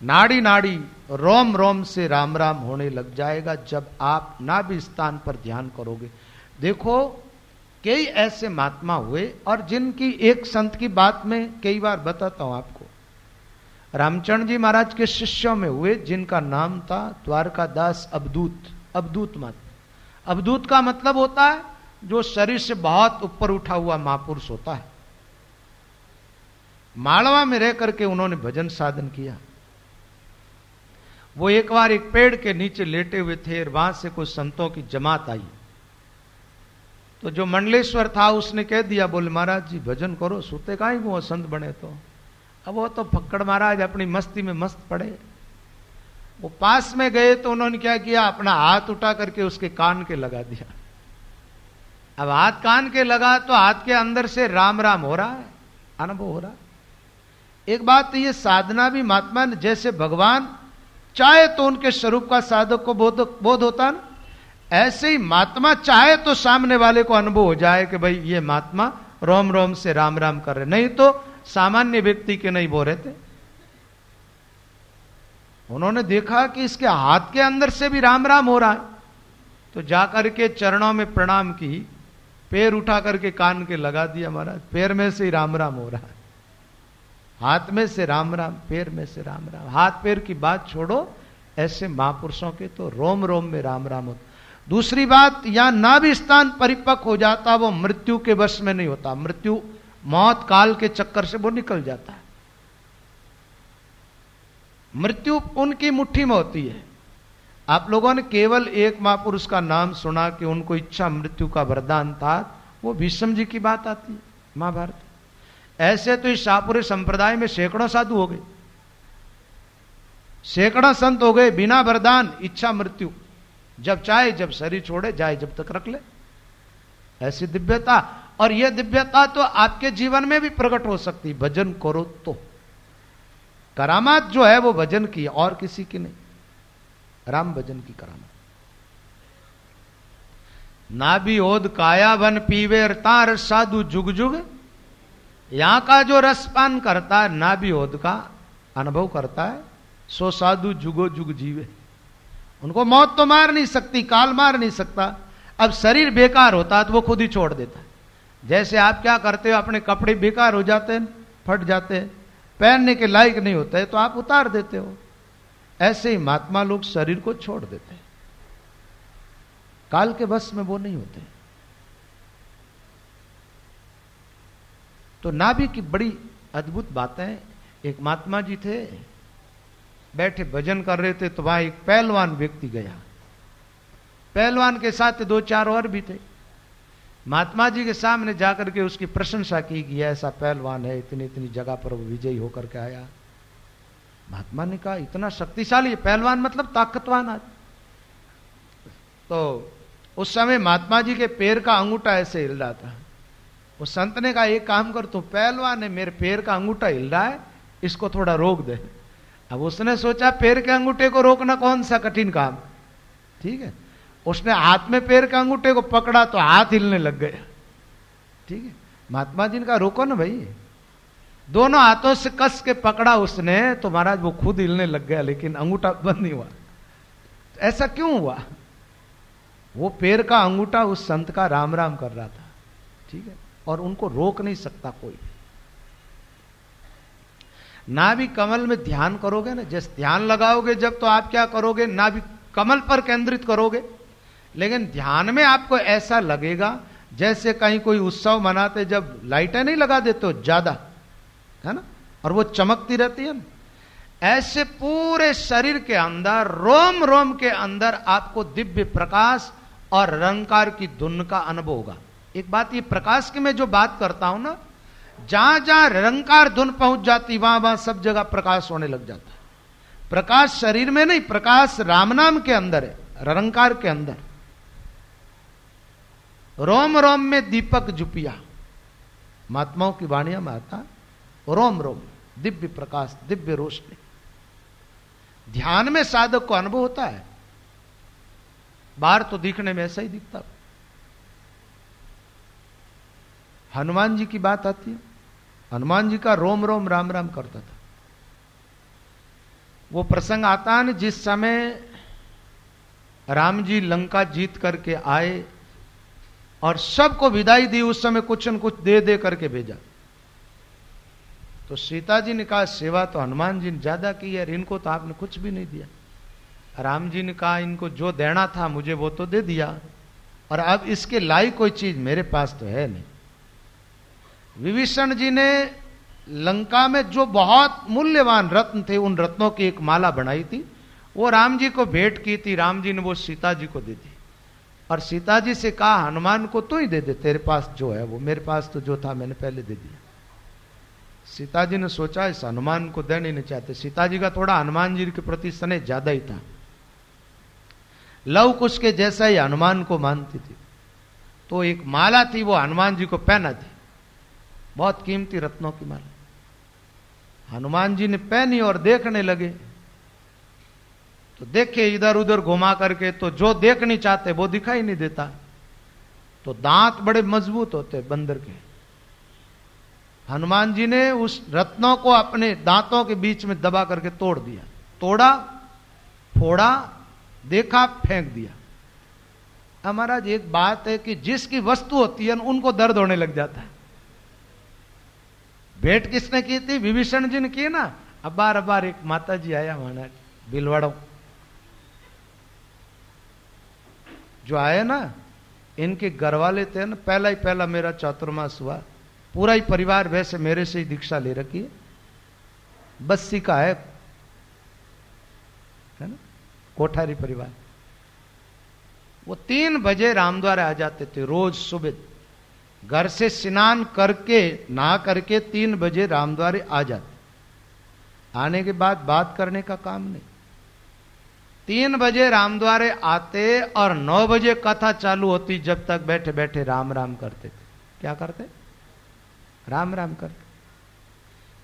नाड़ी नाड़ी रोम रोम से राम राम होने लग जाएगा जब आप नाभि स्थान पर ध्यान करोगे। देखो कई ऐसे महात्मा हुए, और जिनकी एक संत की बात में कई बार बताता हूं आपको। रामचंद्र जी महाराज के शिष्यों में हुए, जिनका नाम था द्वारकादास अवधूत। अवधूत मत, अवधूत का मतलब होता है जो शरीर से बहुत ऊपर उठा हुआ महापुरुष होता है। मालवा में रह करके उन्होंने भजन साधन किया। वो एक बार एक पेड़ के नीचे लेटे हुए थे, वहां से कुछ संतों की जमात आई। तो जो मंडलेश्वर था उसने कह दिया, बोले महाराज जी भजन करो, सोते काहे वो संत बने। तो अब वो तो फक्कड़ महाराज अपनी मस्ती में मस्त पड़े। वो पास में गए तो उन्होंने क्या किया, अपना हाथ उठा करके उसके कान के लगा दिया। अब हाथ कान के लगा तो हाथ के अंदर से राम राम हो रहा है, अनुभव हो रहा है। एक बात तो ये साधना भी महात्मा ने, जैसे भगवान चाहे तो उनके स्वरूप का साधक को बोध होता ना, ऐसे ही महात्मा चाहे तो सामने वाले को अनुभव हो जाए कि भाई ये महात्मा रोम रोम से राम राम कर रहे, नहीं तो सामान्य व्यक्ति के नहीं बोल रहे थे। उन्होंने देखा कि इसके हाथ के अंदर से भी राम राम हो रहा है, तो जाकर के चरणों में प्रणाम की, पैर उठा करके कान के लगा दिया, महाराज पैर में से ही राम राम हो रहा है, हाथ में से राम राम, पैर में से राम राम। हाथ पैर की बात छोड़ो, ऐसे महापुरुषों के तो रोम रोम में राम राम होता। दूसरी बात, यहां नाभि स्थान परिपक्व हो जाता, वो मृत्यु के वश में नहीं होता। मृत्यु मौत काल के चक्कर से वो निकल जाता है। मृत्यु उनकी मुट्ठी में होती है। आप लोगों ने केवल एक महापुरुष का नाम सुना कि उनको इच्छा मृत्यु का वरदान था, वो भीष्म जी की बात आती है महाभारत। ऐसे तो इस शाहपुरी संप्रदाय में सैकड़ों साधु हो गए, सैकड़ों संत हो गए, बिना वरदान इच्छा मृत्यु, जब चाहे जब शरीर छोड़े जाए जब तक रख ले, ऐसी दिव्यता। और यह दिव्यता तो आपके जीवन में भी प्रकट हो सकती, भजन करो तो। करामात जो है वो भजन की, और किसी की नहीं, राम भजन की करामात। नाभि ओद काया वन पीवे तार साधु जुग जुग। यहां का जो रसपान करता है, नाभि ओद का अनुभव करता है, सो साधु जुगो जुग जीवे। उनको मौत तो मार नहीं सकती, काल मार नहीं सकता। अब शरीर बेकार होता तो वो खुद ही छोड़ देता है। जैसे आप क्या करते हो, अपने कपड़े बेकार हो जाते हैं, फट जाते हैं, पहनने के लायक नहीं होता है तो आप उतार देते हो। ऐसे ही महात्मा लोग शरीर को छोड़ देते हैं, काल के बस में वो नहीं होते। तो नाभि की बड़ी अद्भुत बातें। एक महात्मा जी थे, बैठे भजन कर रहे थे, तो वहां एक पहलवान व्यक्ति गया। पहलवान के साथ 2-4 और भी थे। महात्मा जी के सामने जाकर के उसकी प्रशंसा की कि ऐसा पहलवान है, इतनी इतनी जगह पर वो विजयी होकर के आया। महात्मा ने कहा इतना शक्तिशाली है पहलवान, मतलब ताकतवान आदमी। तो उस समय महात्मा जी के पैर का अंगूठा ऐसे हिल रहा था। उस संत ने कहा एक काम कर, तू पहलवान है, मेरे पैर का अंगूठा हिल रहा है, इसको थोड़ा रोक दे। अब उसने सोचा पैर के अंगूठे को रोकना कौन सा कठिन काम, ठीक है। उसने हाथ में पैर के अंगूठे को पकड़ा तो हाथ हिलने लग गया, ठीक है। महात्मा जी ने कहा रोको ना भाई। दोनों हाथों से कस के पकड़ा उसने, तो महाराज वो खुद हिलने लग गया, लेकिन अंगूठा बंद नहीं हुआ। ऐसा क्यों हुआ? वो पैर का अंगूठा उस संत का राम राम कर रहा था, ठीक है, और उनको रोक नहीं सकता कोई। नाभि कमल में ध्यान करोगे ना, जैसे ध्यान लगाओगे जब, तो आप क्या करोगे, नाभि कमल पर केंद्रित करोगे। लेकिन ध्यान में आपको ऐसा लगेगा जैसे कहीं कोई उत्सव मनाते जब लाइटें नहीं लगा देते हो ज्यादा, है ना, और वो चमकती रहती है ना, ऐसे पूरे शरीर के अंदर, रोम रोम के अंदर आपको दिव्य प्रकाश और रंकार की धुन का अनुभव होगा। एक बात ये प्रकाश की मैं जो बात करता हूं ना, जहां जहां रंकार धुन पहुंच जाती वहां वहां सब जगह प्रकाश होने लग जाता है। प्रकाश शरीर में नहीं, प्रकाश राम नाम के अंदर है, रंकार के अंदर। रोम रोम में दीपक जुपिया, महात्माओं की वाणियां में आता, रोम रोम दिव्य प्रकाश, दिव्य रोशनी। ध्यान में साधक को अनुभव होता है, बाहर तो दिखने में ऐसा ही दिखता। हनुमान जी की बात आती है, हनुमान जी का रोम रोम राम राम करता था। वो प्रसंग आता है जिस समय राम जी लंका जीत करके आए और सबको विदाई दी, उस समय कुछ न कुछ दे दे करके भेजा। तो सीता जी ने कहा सेवा तो हनुमान जी ने ज्यादा की है, इनको तो आपने कुछ भी नहीं दिया। राम जी ने कहा इनको जो देना था मुझे वो तो दे दिया, और अब इसके लायक कोई चीज मेरे पास तो है नहीं। विभीषण जी ने लंका में जो बहुत मूल्यवान रत्न थे, उन रत्नों की एक माला बनाई थी, वो राम जी को भेंट की थी। राम जी ने वो सीता जी को दे दी, और सीता जी से कहा हनुमान को तू ही दे दे, तेरे पास जो है वो, मेरे पास तो जो था मैंने पहले दे दिया। सीता जी ने सोचा इस हनुमान को देना ही नहीं चाहते। सीता जी का थोड़ा हनुमान जी के प्रति स्नेह ज्यादा ही था, लव कुश के जैसा ही हनुमान को मानती थी। तो एक माला थी वो हनुमान जी को पहना दी, बहुत कीमती रत्नों की माला। हनुमान जी ने पहनी और देखने लगे, तो देखे इधर उधर घुमा करके, तो जो देखनी चाहते वो दिखाई नहीं देता। तो दांत बड़े मजबूत होते बंदर के। हनुमान जी ने उस रत्नों को अपने दांतों के बीच में दबा करके तोड़ दिया, तोड़ा, फोड़ा, देखा, फेंक दिया। अब महाराज एक बात है कि जिसकी वस्तु होती है उनको दर्द होने लग जाता है। भेंट किसने की थी? विभीषण जी ने की ना। अबार अबार एक माता जी आया महाराज, बिलवाड़ो जो आए ना, इनके घर वाले थे ना, पहला ही पहला मेरा चातुर्मास हुआ, पूरा ही परिवार वैसे मेरे से ही दीक्षा ले रखी है, बस्सी का है ना, कोठारी परिवार। वो 3 बजे रामद्वार आ जाते थे रोज सुबह, घर से स्नान करके नहा करके 3 बजे रामद्वारे आ जाते। आने के बाद बात करने का काम नहीं, 3 बजे रामद्वारे आते और 9 बजे कथा चालू होती, जब तक बैठे बैठे राम राम करते थे। क्या करते? राम राम करते।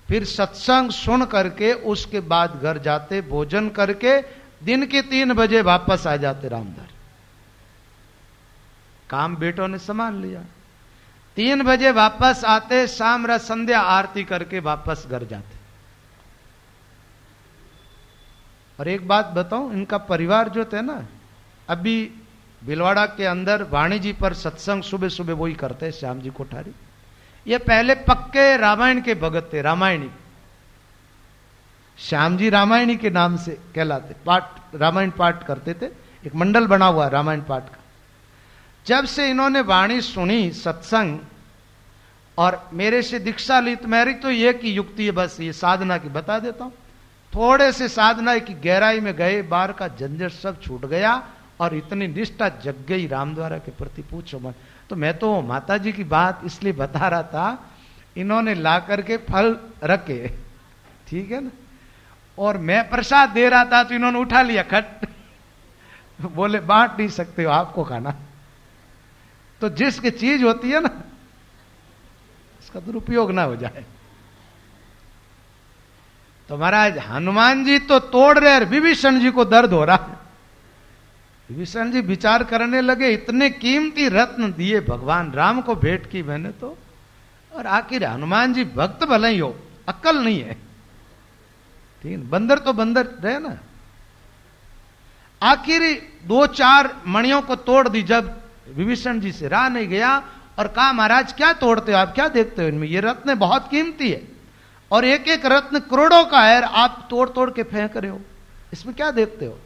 फिर सत्संग सुन करके उसके बाद घर जाते, भोजन करके दिन के 3 बजे वापस आ जाते रामद्वार। काम बेटों ने संभाल लिया। 3 बजे वापस आते, शाम रात संध्या आरती करके वापस घर जाते। और एक बात बताऊं, इनका परिवार जो थे ना, अभी भिलवाड़ा के अंदर वाणी जी पर सत्संग सुबह सुबह वही करते, श्याम जी कोठारी। ये पहले पक्के रामायण के भगत थे, रामायणी। श्याम जी रामायणी के नाम से कहलाते, पाठ रामायण पाठ करते थे, एक मंडल बना हुआ रामायण पाठ का। जब से इन्होंने वाणी सुनी, सत्संग, और मेरे से दीक्षा ली, तो मेरी तो ये की युक्ति है, बस ये साधना की बता देता हूं। थोड़े से साधना की गहराई में गए, बार का झंझट सब छूट गया और इतनी निष्ठा जग गई राम द्वारा के प्रति, पूछो मत। तो मैं तो माता जी की बात इसलिए बता रहा था, इन्होंने ला करके फल रखे, ठीक है ना, और मैं प्रसाद दे रहा था तो इन्होंने उठा लिया खट, बोले बांट नहीं सकते हो, आपको खाना। तो जिसकी चीज होती है ना, उसका दुरुपयोग ना हो जाए। तो महाराज हनुमान जी तो तोड़ रहे, विभीषण जी को दर्द हो रहा है। विभीषण जी विचार करने लगे, इतने कीमती रत्न दिए भगवान राम को भेंट की मैंने तो, और आखिर हनुमान जी भक्त भले ही हो, अक्ल नहीं है, ठीक है, बंदर तो बंदर रहे ना। आखिर 2-4 मणियों को तोड़ दी जब विभीषण जी से रहा नहीं गया, और कहा महाराज क्या तोड़ते हो आप, क्या देखते हो इनमें, ये रत्न बहुत कीमती है और एक एक रत्न करोड़ों का है, आप तोड़ तोड़ के फेंक रहे हो, इसमें क्या देखते हो।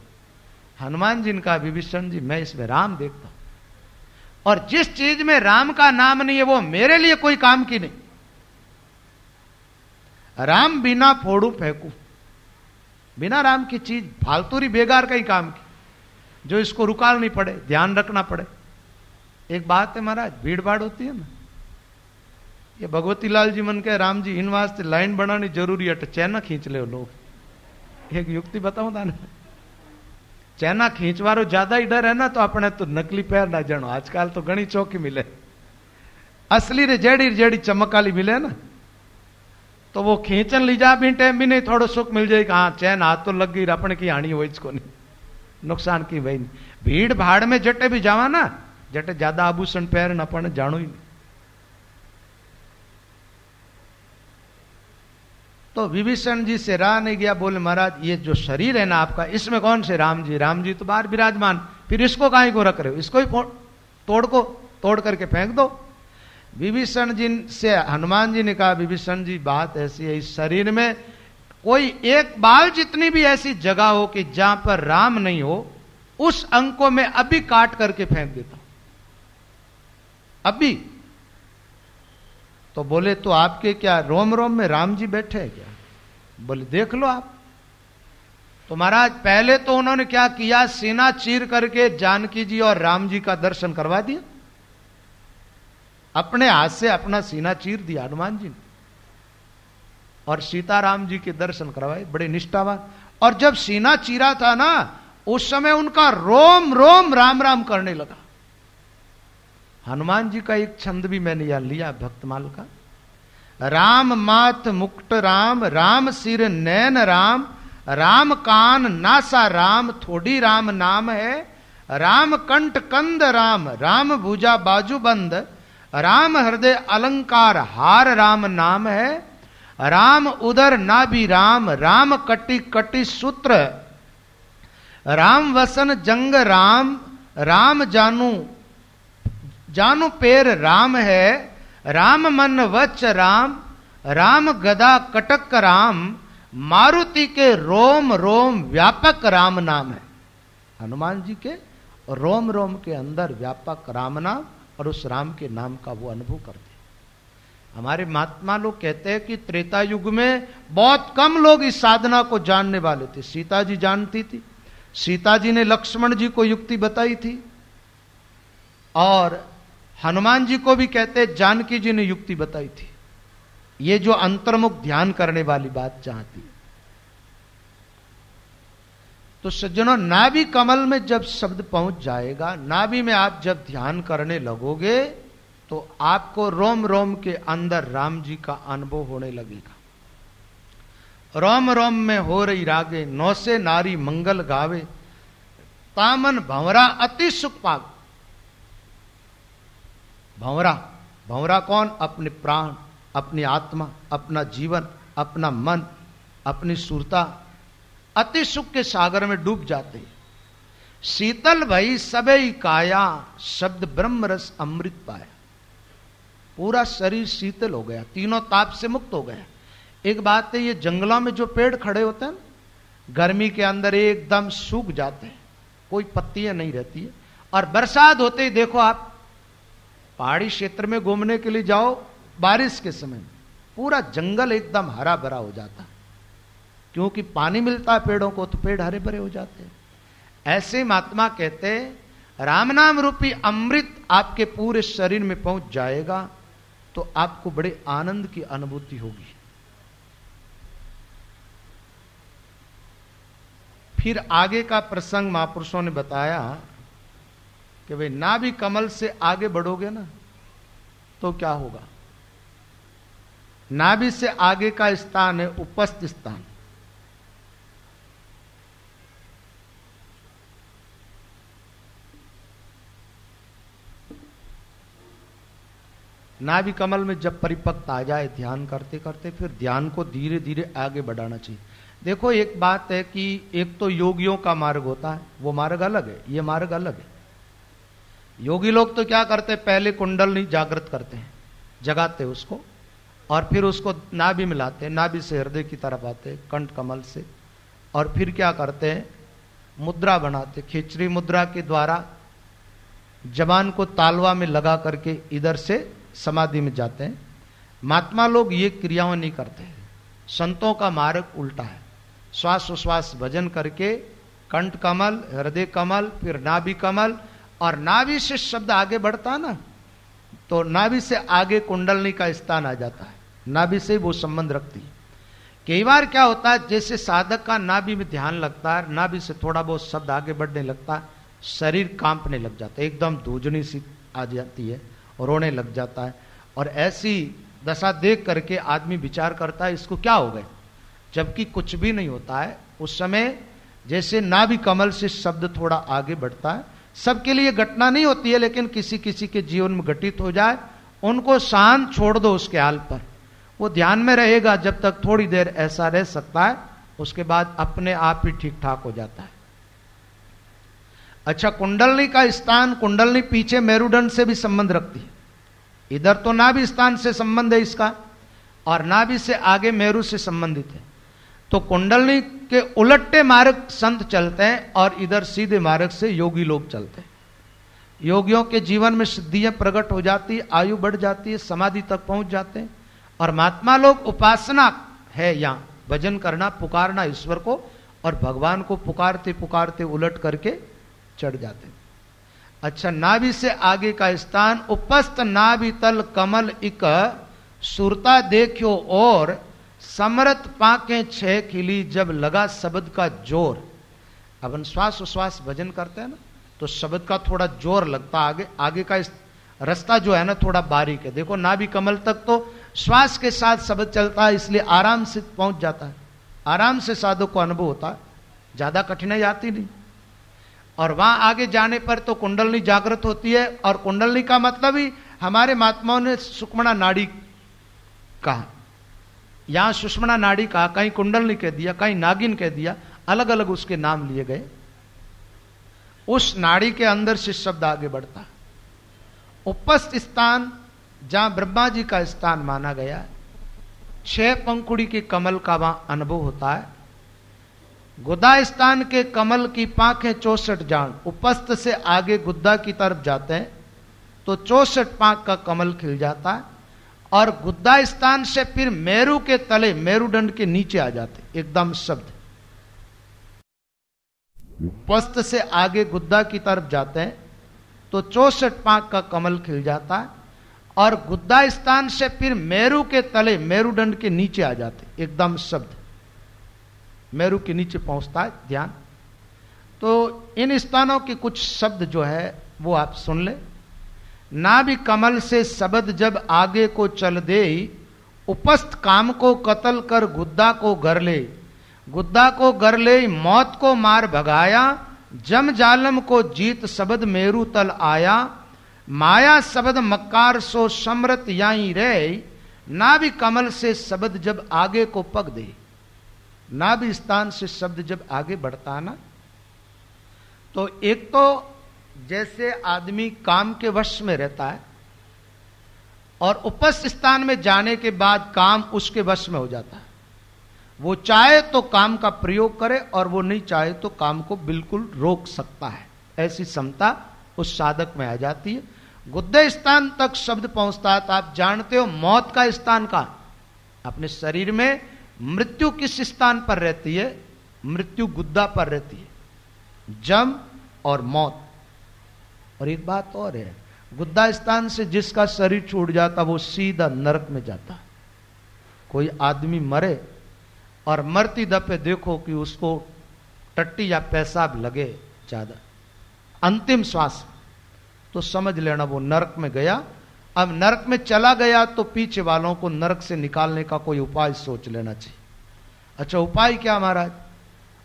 हनुमान जी ने कहा, विभीषण जी मैं इसमें राम देखता हूं, और जिस चीज में राम का नाम नहीं है वो मेरे लिए कोई काम की नहीं। राम बिना फोड़ू फेंकू, बिना राम की चीज फालतूरी बेकार का ही काम की, जो इसको रुकालनी पड़े, ध्यान रखना पड़े। एक बात है महाराज, भीड़ भाड़ होती है ना, ये भगवती लाल जी मन के राम जी इन वास्ते लाइन बनानी जरूरी है, चैना खींच ले लोग। एक युक्ति बताऊं था ना, चैना खींचवारो ज्यादा ही डर है ना, तो अपने तो नकली पैर ना जानो, आजकल तो घनी चौकी मिले, असली रे जेड़ी जेड़ी चमक वाली मिले ना, तो वो खींचन ली जा भी टाइम भी नहीं, थोड़ा सुख मिल जाएगा, हाँ चैन हाथ तो लग गई, अपने की हानि हो इसको नहीं, नुकसान की वही नहीं। भीड़ भाड़ में जटे भी जावा ना, जटे ज्यादा आभूषण पैर न अपन जानो ही नहीं। तो विभीषण जी से रहा नहीं गया, बोले महाराज ये जो शरीर है ना आपका, इसमें कौन से राम जी, राम जी तो बाहर विराजमान, फिर इसको काहे को रख रहे हो, इसको ही तोड़ करके फेंक दो। विभीषण जी से हनुमान जी ने कहा, विभीषण जी बात ऐसी है, इस शरीर में कोई एक बाल जितनी भी ऐसी जगह हो कि जहां पर राम नहीं हो, उस अंग को मैं अभी काट करके फेंक देता हूं, अभी। तो बोले तो आपके क्या रोम रोम में राम जी बैठे हैं क्या, बोले देख लो आप। तो महाराज पहले तो उन्होंने क्या किया, सीना चीर करके जानकी जी और राम जी का दर्शन करवा दिया, अपने हाथ से अपना सीना चीर दिया हनुमान जी ने, और सीताराम जी के दर्शन करवाए, बड़े निष्ठावान। और जब सीना चीरा था ना, उस समय उनका रोम रोम राम राम करने लगा। हनुमान जी का एक छंद भी मैंने यहां लिया भक्तमाल का, राम माथ मुकुट राम, राम सिर नैन राम, राम कान नासा राम, थोड़ी राम नाम है, राम कंठ कंद राम, राम भुजा बाजू बंद, राम हृदय अलंकार हार राम नाम है, राम उदर नाभि राम, राम कटि कटि सूत्र, राम वसन जंग राम, राम जानू जानू पेर राम है, राम मन वच राम, राम गदा कटक राम, मारुति के रोम रोम व्यापक राम नाम है। हनुमान जी के रोम रोम के अंदर व्यापक राम नाम, और उस राम के नाम का वो अनुभव करते। हमारे महात्मा लोग कहते हैं कि त्रेता युग में बहुत कम लोग इस साधना को जानने वाले थे। सीता जी जानती थी, सीता जी ने लक्ष्मण जी को युक्ति बताई थी, और हनुमान जी को भी कहते हैं जानकी जी ने युक्ति बताई थी। ये जो अंतर्मुख ध्यान करने वाली बात चाहती। तो सज्जनों, नाभि कमल में जब शब्द पहुंच जाएगा, नाभि में आप जब ध्यान करने लगोगे, तो आपको रोम रोम के अंदर राम जी का अनुभव होने लगेगा। रोम रोम में हो रही रागे, नौ से नारी मंगल गावे, तामन भंवरा अति सुख पाग। भंवरा, भंवरा कौन, अपने प्राण, अपनी आत्मा, अपना जीवन, अपना मन, अपनी सुरता, अति सुख के सागर में डूब जाते हैं। शीतल भई सबई काया, शब्द ब्रह्म रस अमृत पाया। पूरा शरीर शीतल हो गया, तीनों ताप से मुक्त हो गया। एक बात है, ये जंगलों में जो पेड़ खड़े होते हैं गर्मी के अंदर एकदम सूख जाते हैं, कोई पत्तियां नहीं रहती है। और बरसात होते ही देखो आप पहाड़ी क्षेत्र में घूमने के लिए जाओ, बारिश के समय पूरा जंगल एकदम हरा भरा हो जाता है, क्योंकि पानी मिलता है पेड़ों को, तो पेड़ हरे भरे हो जाते हैं। ऐसे महात्मा कहते हैं राम नाम रूपी अमृत आपके पूरे शरीर में पहुंच जाएगा तो आपको बड़े आनंद की अनुभूति होगी। फिर आगे का प्रसंग महापुरुषों ने बताया कि भाई नाभि कमल से आगे बढ़ोगे ना तो क्या होगा। नाभि से आगे का स्थान है उपस्थ स्थान। नाभि कमल में जब परिपक्व आ जाए ध्यान करते करते, फिर ध्यान को धीरे धीरे आगे बढ़ाना चाहिए। देखो एक बात है कि एक तो योगियों का मार्ग होता है, वो मार्ग अलग है, ये मार्ग अलग है। योगी लोग तो क्या करते हैं, पहले कुंडलनी जागृत करते हैं, जगाते हैं उसको, और फिर उसको नाभि मिलाते हैं, नाभि से हृदय की तरफ आते हैं कंठ कमल से, और फिर क्या करते हैं मुद्रा बनाते, खिचड़ी मुद्रा के द्वारा जबान को तालवा में लगा करके इधर से समाधि में जाते हैं। महात्मा लोग ये क्रियाएं नहीं करते हैं। संतों का मार्ग उल्टा है, श्वास उश्वास भजन करके कंठ कमल, हृदय कमल, फिर नाभि कमल, और नाभि से शब्द आगे बढ़ता है ना, तो नाभि से आगे कुंडलनी का स्थान आ जाता है, नाभि से वो संबंध रखती है। कई बार क्या होता है, जैसे साधक का नाभि में ध्यान लगता है, नाभि से थोड़ा बहुत शब्द आगे बढ़ने लगता है, शरीर कांपने लग जाता है, एकदम धूजनी सी आ जाती है, रोने लग जाता है। और ऐसी दशा देख करके आदमी विचार करता है इसको क्या हो गए, जबकि कुछ भी नहीं होता है। उस समय जैसे नाभि कमल से शब्द थोड़ा आगे बढ़ता है, सबके लिए घटना नहीं होती है, लेकिन किसी किसी के जीवन में घटित हो जाए, उनको शांत छोड़ दो उसके हाल पर, वो ध्यान में रहेगा जब तक, थोड़ी देर ऐसा रह सकता है, उसके बाद अपने आप ही ठीक ठाक हो जाता है। अच्छा, कुंडलनी का स्थान, कुंडलनी पीछे मेरुदंड से भी संबंध रखती है, इधर तो नाभि स्थान से संबंध है इसका, और नाभि से आगे मेरु से संबंधित है। तो कुंडलनी के उलटे मार्ग संत चलते हैं और इधर सीधे मार्ग से योगी लोग चलते हैं। योगियों के जीवन में सिद्धियां प्रकट हो जाती है, आयु बढ़ जाती है, समाधि तक पहुंच जाते हैं। और महात्मा लोग उपासना है, यहां भजन करना, पुकारना ईश्वर को, और भगवान को पुकारते पुकारते उलट करके चढ़ जाते हैं। अच्छा, नाभि से आगे का स्थान उपस्थ नाभि तल कमल इक सुरता देखियो और समरत पाके छह खिली जब लगा शब्द का जोर। अब श्वास उश्वास भजन करते हैं ना, तो शब्द का थोड़ा जोर लगता है, आगे आगे का रास्ता जो है ना थोड़ा बारीक है। देखो नाभि कमल तक तो श्वास के साथ शब्द चलता है, इसलिए आराम से पहुंच जाता है, आराम से साधक को अनुभव होता है, ज्यादा कठिनाई आती नहीं। और वहां आगे जाने पर तो कुंडलनी जागृत होती है, और कुंडलनी का मतलब ही हमारे महात्माओं ने सुषुम्ना नाड़ी कहा, यहां सुषुम्ना नाड़ी कहा, कहीं कुंडलनी कह दिया, कहीं नागिन कह दिया, अलग अलग उसके नाम लिए गए। उस नाड़ी के अंदर से शब्द आगे बढ़ता। उपस्थ स्थान जहां ब्रह्मा जी का स्थान माना गया, 6 पंखुड़ी के कमल का वहां अनुभव होता है। गुद्दा स्थान के कमल की पांखें 64 जान, उपस्थ से आगे गुद्दा की तरफ जाते हैं तो 64 पांख का कमल खिल जाता है, और गुद्दा स्थान से फिर मेरु के तले, मेरुदंड के नीचे आ जाते एकदम शब्द। उपस्थ से आगे गुद्दा की तरफ जाते हैं तो 64 पांख का कमल खिल जाता है, और गुद्दा स्थान से फिर मेरु के तले, मेरुदंड के नीचे आ जाते एकदम शब्द, मेरु के नीचे पहुंचता है ध्यान। तो इन स्थानों के कुछ शब्द जो है वो आप सुन ले। नाभि कमल से शब्द जब आगे को चल दे, उपस्थ काम को कतल कर गुद्दा को गर ले, गुद्दा को गर ले मौत को मार भगाया, जम जालम को जीत शब्द मेरु तल आया, माया शब्द मक्कार सो समरत याई रे, नाभि कमल से शब्द जब आगे को पग दे। नाभि स्थान से शब्द जब आगे बढ़ता ना, तो एक तो जैसे आदमी काम के वश में रहता है, और उपस्थ स्थान में जाने के बाद काम उसके वश में हो जाता है। वो चाहे तो काम का प्रयोग करे और वो नहीं चाहे तो काम को बिल्कुल रोक सकता है। ऐसी क्षमता उस साधक में आ जाती है। गुद्दे स्थान तक शब्द पहुंचता है तो आप जानते हो मौत का स्थान कहां? अपने शरीर में मृत्यु किस स्थान पर रहती है? मृत्यु गुद्दा पर रहती है, जम और मौत। और एक बात और है, गुद्दा स्थान से जिसका शरीर छूट जाता वो सीधा नरक में जाता। कोई आदमी मरे और मरती दफे देखो कि उसको टट्टी या पेशाब लगे ज्यादा अंतिम श्वास, तो समझ लेना वो नरक में गया। अब नरक में चला गया तो पीछे वालों को नरक से निकालने का कोई उपाय सोच लेना चाहिए। अच्छा, उपाय क्या महाराज?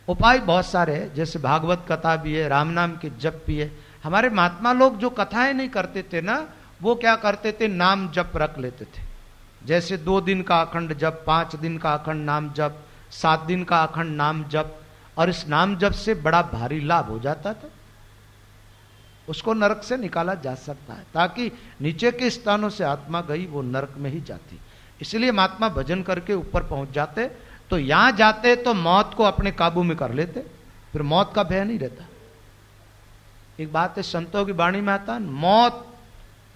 उपाय बहुत सारे हैं, जैसे भागवत कथा भी है, राम नाम के जप भी है। हमारे महात्मा लोग जो कथाएं नहीं करते थे ना, वो क्या करते थे? नाम जप रख लेते थे। जैसे 2 दिन का अखंड जप, 5 दिन का अखंड नाम जप, 7 दिन का अखंड नाम जप। और इस नाम जप से बड़ा भारी लाभ हो जाता था, उसको नरक से निकाला जा सकता है, ताकि नीचे के स्थानों से आत्मा गई वो नरक में ही जाती। इसलिए महात्मा भजन करके ऊपर पहुंच जाते, तो यहां जाते तो मौत को अपने काबू में कर लेते, फिर मौत का भय नहीं रहता। एक बात है, संतों की वाणी में आता, मौत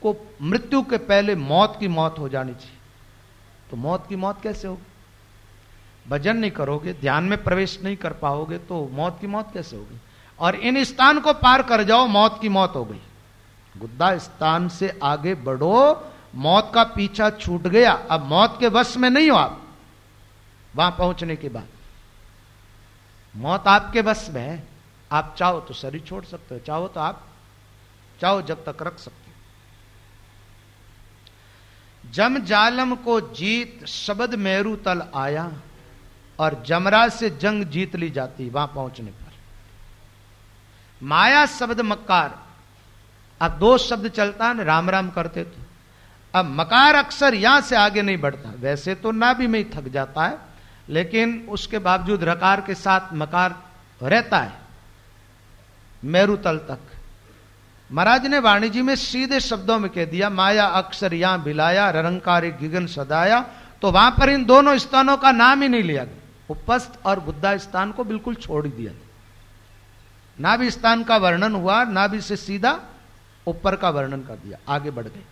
को, मृत्यु के पहले मौत की मौत हो जानी चाहिए। तो मौत की मौत कैसे होगी? भजन नहीं करोगे, ध्यान में प्रवेश नहीं कर पाओगे, तो मौत की मौत कैसे होगी? और इन स्थान को पार कर जाओ, मौत की मौत हो गई। गुद्दा स्थान से आगे बढ़ो, मौत का पीछा छूट गया, अब मौत के वश में नहीं हो आप। वहां पहुंचने के बाद मौत आपके वश में है। आप चाहो तो शरीर छोड़ सकते हो, चाहो तो आप चाहो जब तक रख सकते हो। जम जालम को जीत शब्द मेरू तल आया, और जमराज से जंग जीत ली जाती वहां पहुंचने पर। माया शब्द मक्कार, अब 2 शब्द चलता है, राम राम करते तो अब मकार अक्सर यहां से आगे नहीं बढ़ता। वैसे तो नाभि में ही थक जाता है, लेकिन उसके बावजूद रकार के साथ मकार रहता है मेरू तल तक। महाराज ने वाणी जी में सीधे शब्दों में कह दिया, माया अक्षर यहां बिलाया, ररंकार गिगन सदाया। तो वहां पर इन दोनों स्थानों का नाम ही नहीं लिया गया, उपस्थ और गुद्दा स्थान को बिल्कुल छोड़ दिया। नाभि स्थान का वर्णन हुआ, नाभि से सीधा ऊपर का वर्णन कर दिया, आगे बढ़ गए।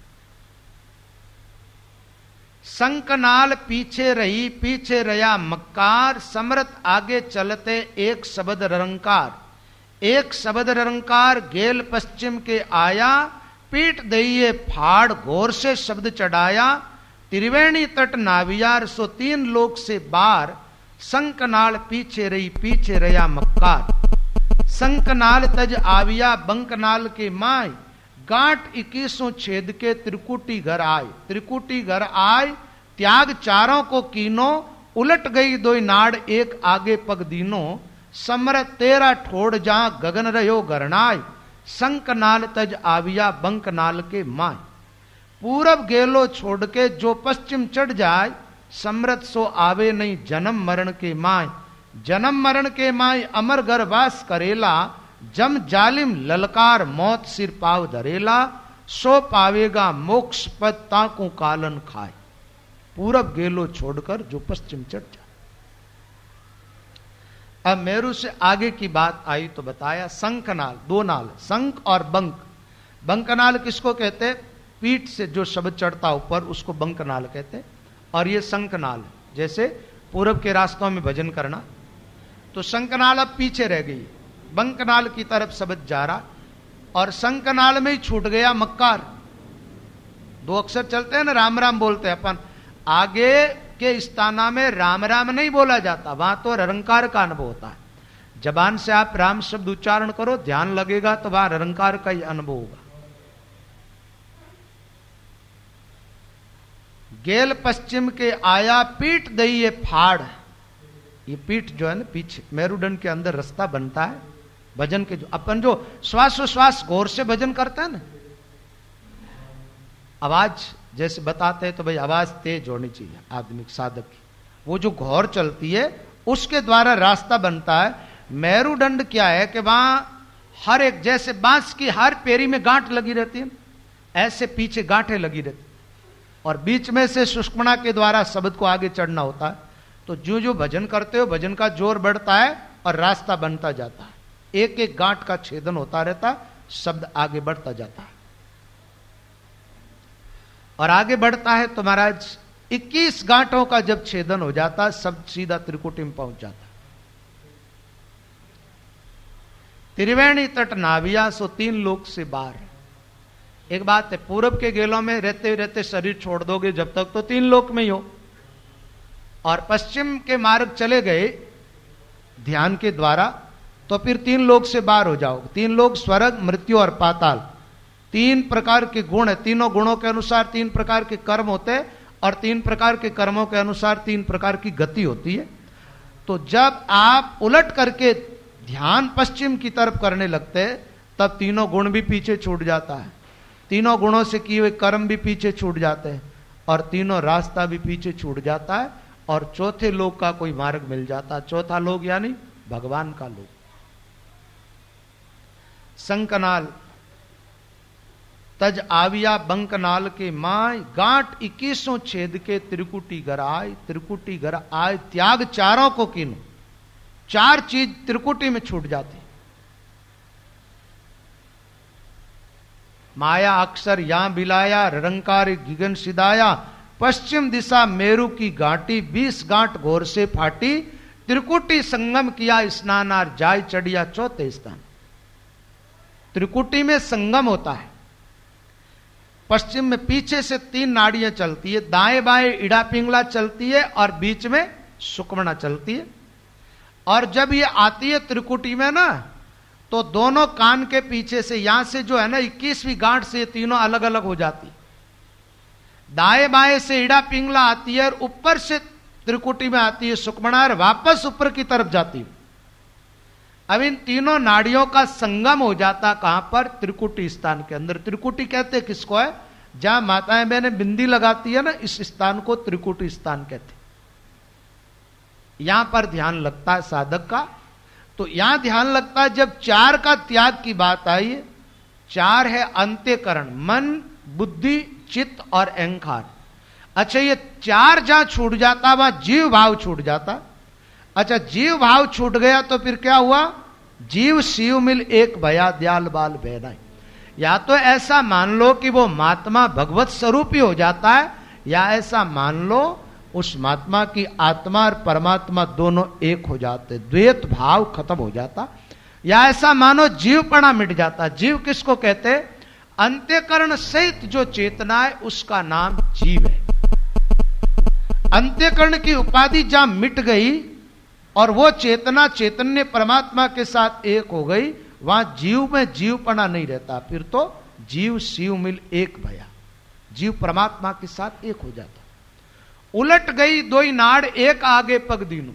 संकनाल पीछे रही, पीछे रया मक्कार, समरथ आगे चलते एक शब्द ररंकार। एक शब्द ररंकार गेल पश्चिम के आया, पीठ दइये फाड़ घोर से शब्द चढ़ाया। त्रिवेणी तट नावियार सो 3 लोक से बार, संकनाल पीछे रही, पीछे रया मक्कार। संकनाल तज आविया बंकनाल के माय, गांठ 21 छेद के त्रिकुटी घर आए। त्रिकुटी घर आए त्याग चारों को कीनो, उलट गई 2 नाड़ एक आगे पग दीनो। समर 13 ठोड़ जहां गगन रहो गरनाय, संकनाल तज आविया बंकनाल के माय। पूरब गेलो छोड़ के जो पश्चिम चढ़ जाए, समृत सो आवे नहीं जन्म मरण के माय। जन्म मरण के माय अमर गर्भवास करेला, जम जालिम ललकार मौत सिर पाव धरेला। सो पावेगा मोक्ष पद ताकू कालन खाए। पूरब गेलो छोड़कर जो पश्चिम चढ़ जाए। अब मेरू से आगे की बात आई तो बताया संकनाल, 2 नाल, संक और बंक। बंकनाल किसको कहते? पीठ से जो शब्द चढ़ता ऊपर उसको बंकनाल कहते, और ये संकनाल। जैसे पूरब के रास्तों में भजन करना, तो संकनाल अब पीछे रह गई, बंकनाल की तरफ शब्द जा रहा, और संकनाल में ही छूट गया मक्कार। 2 अक्षर चलते हैं ना, राम राम बोलते हैं अपन, आगे के स्थाना में राम राम नहीं बोला जाता, वहां तो ररंकार का अनुभव होता है। जबान से आप राम शब्द उच्चारण करो, ध्यान लगेगा तो वहां ररंकार का ही अनुभव होगा। गेल पश्चिम के आया, पीठ दइये फाड़। ये पीठ जो है ना, पीछे मेरुदंड के अंदर रास्ता बनता है भजन के। जो अपन जो श्वासोश्वास गौर से भजन करता है ना, आवाज जैसे बताते हैं तो भाई आवाज तेज होनी चाहिए आदमी साधक की, वो जो घोर चलती है उसके द्वारा रास्ता बनता है। मेरुदंड क्या है कि वहां हर एक, जैसे बांस की हर पेरी में गांठ लगी रहती है, ऐसे पीछे गांठें लगी रहती, और बीच में से सुषुम्ना के द्वारा शब्द को आगे चढ़ना होता है। तो जो जो भजन करते हो भजन का जोर बढ़ता है और रास्ता बनता जाता है, एक एक गांठ का छेदन होता रहता, शब्द आगे बढ़ता जाता है और आगे बढ़ता है तो महाराज 21 गांठों का जब छेदन हो जाता शब्द सीधा त्रिकुटी में पहुंच जाता। त्रिवेणी तट नाविया सो 3 लोक से बाहर। एक बात है, पूरब के गेलों में रहते रहते शरीर छोड़ दोगे जब तक तो 3 लोक में ही हो, और पश्चिम के मार्ग चले गए ध्यान के द्वारा तो फिर 3 लोक से बाहर हो जाओगे। 3 लोक स्वर्ग, मृत्यु और पाताल। 3 प्रकार के गुण है, तीनों गुणों के अनुसार 3 प्रकार के कर्म होते हैं और 3 प्रकार के कर्मों के अनुसार 3 प्रकार की गति होती है। तो जब आप उलट करके ध्यान पश्चिम की तरफ करने लगते हैं तब तीनों गुण भी पीछे छूट जाता है, तीनों गुणों से किए हुए कर्म भी पीछे छूट जाते हैं और तीनों रास्ता भी पीछे छूट जाता है और चौथे लोक का कोई मार्ग मिल जाता है। चौथा लोक यानी भगवान का लोक। संकनाल तज आविया बंकनाल के माय गांठ 21 छेद के त्रिकुटी घर आय। त्रिकुटी घर आय त्याग चारों को किनो, 4 चीज त्रिकुटी में छूट जाती। माया अक्षर यहां बिलाया, रंकार गिगन सिदाया, पश्चिम दिशा मेरु की घाटी 20 गांठ घोर से फाटी। त्रिकुटी संगम किया स्नानार जाय चढ़िया चौथे स्थान। त्रिकुटी में संगम होता है, पश्चिम में पीछे से 3 नाड़ियां चलती है, दाएं बाएं इड़ा पिंगला चलती है और बीच में सुकमना चलती है। और जब ये आती है त्रिकुटी में ना तो दोनों कान के पीछे से यहां से जो है ना 21वीं गांठ से ये तीनों अलग अलग हो जाती। दाएं बाएं से इड़ा पिंगला आती है और ऊपर से त्रिकुटी में आती है सुकमना और वापस ऊपर की तरफ जाती है। अब इन तीनों नाड़ियों का संगम हो जाता कहां पर? त्रिकुटी स्थान के अंदर। त्रिकुटी कहते किसको है? जहां माताएं बहनें बिंदी लगाती है ना, इस स्थान को त्रिकुटी स्थान कहते। यहां पर ध्यान लगता है साधक का। तो यहां ध्यान लगता है जब 4 का त्याग की बात आई। 4 है अंत्यकरण, मन, बुद्धि, चित्त और अहंकार। अच्छा, ये 4 जहां छूट जाता वहां जीव भाव छूट जाता। अच्छा, जीव भाव छूट गया तो फिर क्या हुआ? जीव शिव मिल एक भया दयाल बाल बहनाई। या तो ऐसा मान लो कि वो महात्मा भगवत स्वरूप ही हो जाता है, या ऐसा मान लो उस महात्मा की आत्मा और परमात्मा दोनों एक हो जाते, द्वैत भाव खत्म हो जाता। या ऐसा मानो जीवपना मिट जाता। जीव किसको कहते? अंत्यकरण सहित जो चेतना है उसका नाम जीव है। अंत्यकरण की उपाधि जहां मिट गई और वो चेतना चैतन्य परमात्मा के साथ एक हो गई, वहां जीव में जीवपना नहीं रहता। फिर तो जीव शिव मिल एक भया, जीव परमात्मा के साथ एक हो जाता। उलट गई 2 नाड़ एक आगे पग दीनू।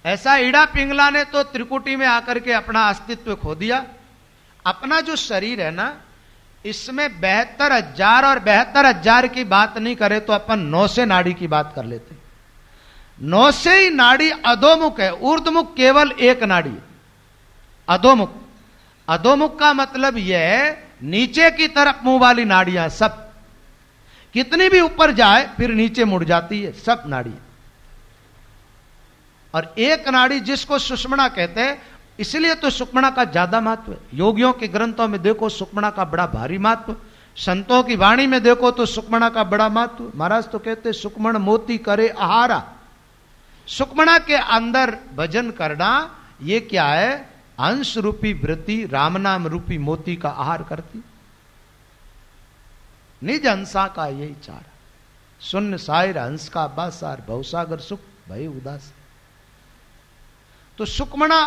ऐसा इड़ा पिंगला ने तो त्रिकुटी में आकर के अपना अस्तित्व खो दिया। अपना जो शरीर है ना, इसमें 72,000 और 72,000 की बात नहीं करे तो अपन 9 से नाड़ी की बात कर लेते। 9 से ही नाड़ी अधोमुख है, ऊर्ध्वमुख केवल 1 नाड़ी अधोमुख। अधोमुख का मतलब यह है नीचे की तरफ मुंह वाली नाड़ियां सब, कितनी भी ऊपर जाए फिर नीचे मुड़ जाती है सब नाड़ी। और 1 नाड़ी जिसको सुषुम्ना कहते हैं, इसलिए तो सुषुम्ना का ज्यादा महत्व है। योगियों के ग्रंथों में देखो सुषुम्ना का बड़ा भारी महत्व, संतों की वाणी में देखो तो सुषुम्ना का बड़ा महत्व। महाराज तो कहते सुक्मण मोती करे आहारा। सुक्मणा के अंदर भजन करना ये क्या है? अंश रूपी वृत्ति राम नाम रूपी मोती का आहार करती। निज हंसा का यही चार, शून्य सायर हंस का बासार, भवसागर सुख भय उदास। तो सुक्मणा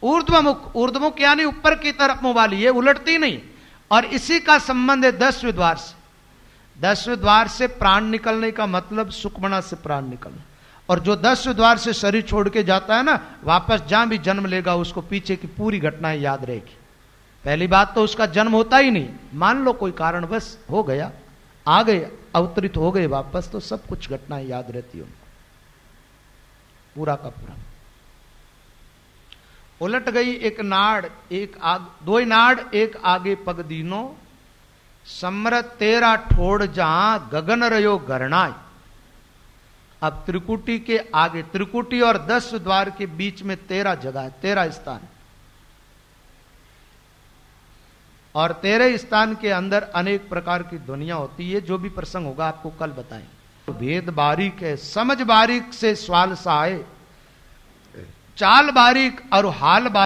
ऊर्ध्वमुख, ऊर्ध्वमुख यानी ऊपर की तरफ मुंह वाली, ये उलटती नहीं। और इसी का संबंध है 10वें द्वार से। 10वें द्वार से प्राण निकलने का मतलब सुक्मणा से प्राण निकलना। और जो 10वें द्वार से शरीर छोड़ के जाता है ना, वापस जहां भी जन्म लेगा उसको पीछे की पूरी घटनाएं याद रहेगी। पहली बात तो उसका जन्म होता ही नहीं। मान लो कोई कारणवश हो गया, आ गए, अवतरित हो गए वापस, तो सब कुछ घटनाएं याद रहती है उनको पूरा का पूरा। उलट गई 1 नाड़ एक आग, 2 नाड़ एक आगे पग दीनो, सम्रत तेरा ठोड़ जहां गगन रयो गरणाय। अब त्रिकुटी के आगे, त्रिकुटी और 10 द्वार के बीच में 13 जगह है, 13 स्थान, और 13 स्थान के अंदर अनेक प्रकार की दुनिया होती है। जो भी प्रसंग होगा आपको कल बताएं। तो भेद बारीक है, समझ बारीक से स्वाल सहाय, चाल बारीक और हाल बारीक।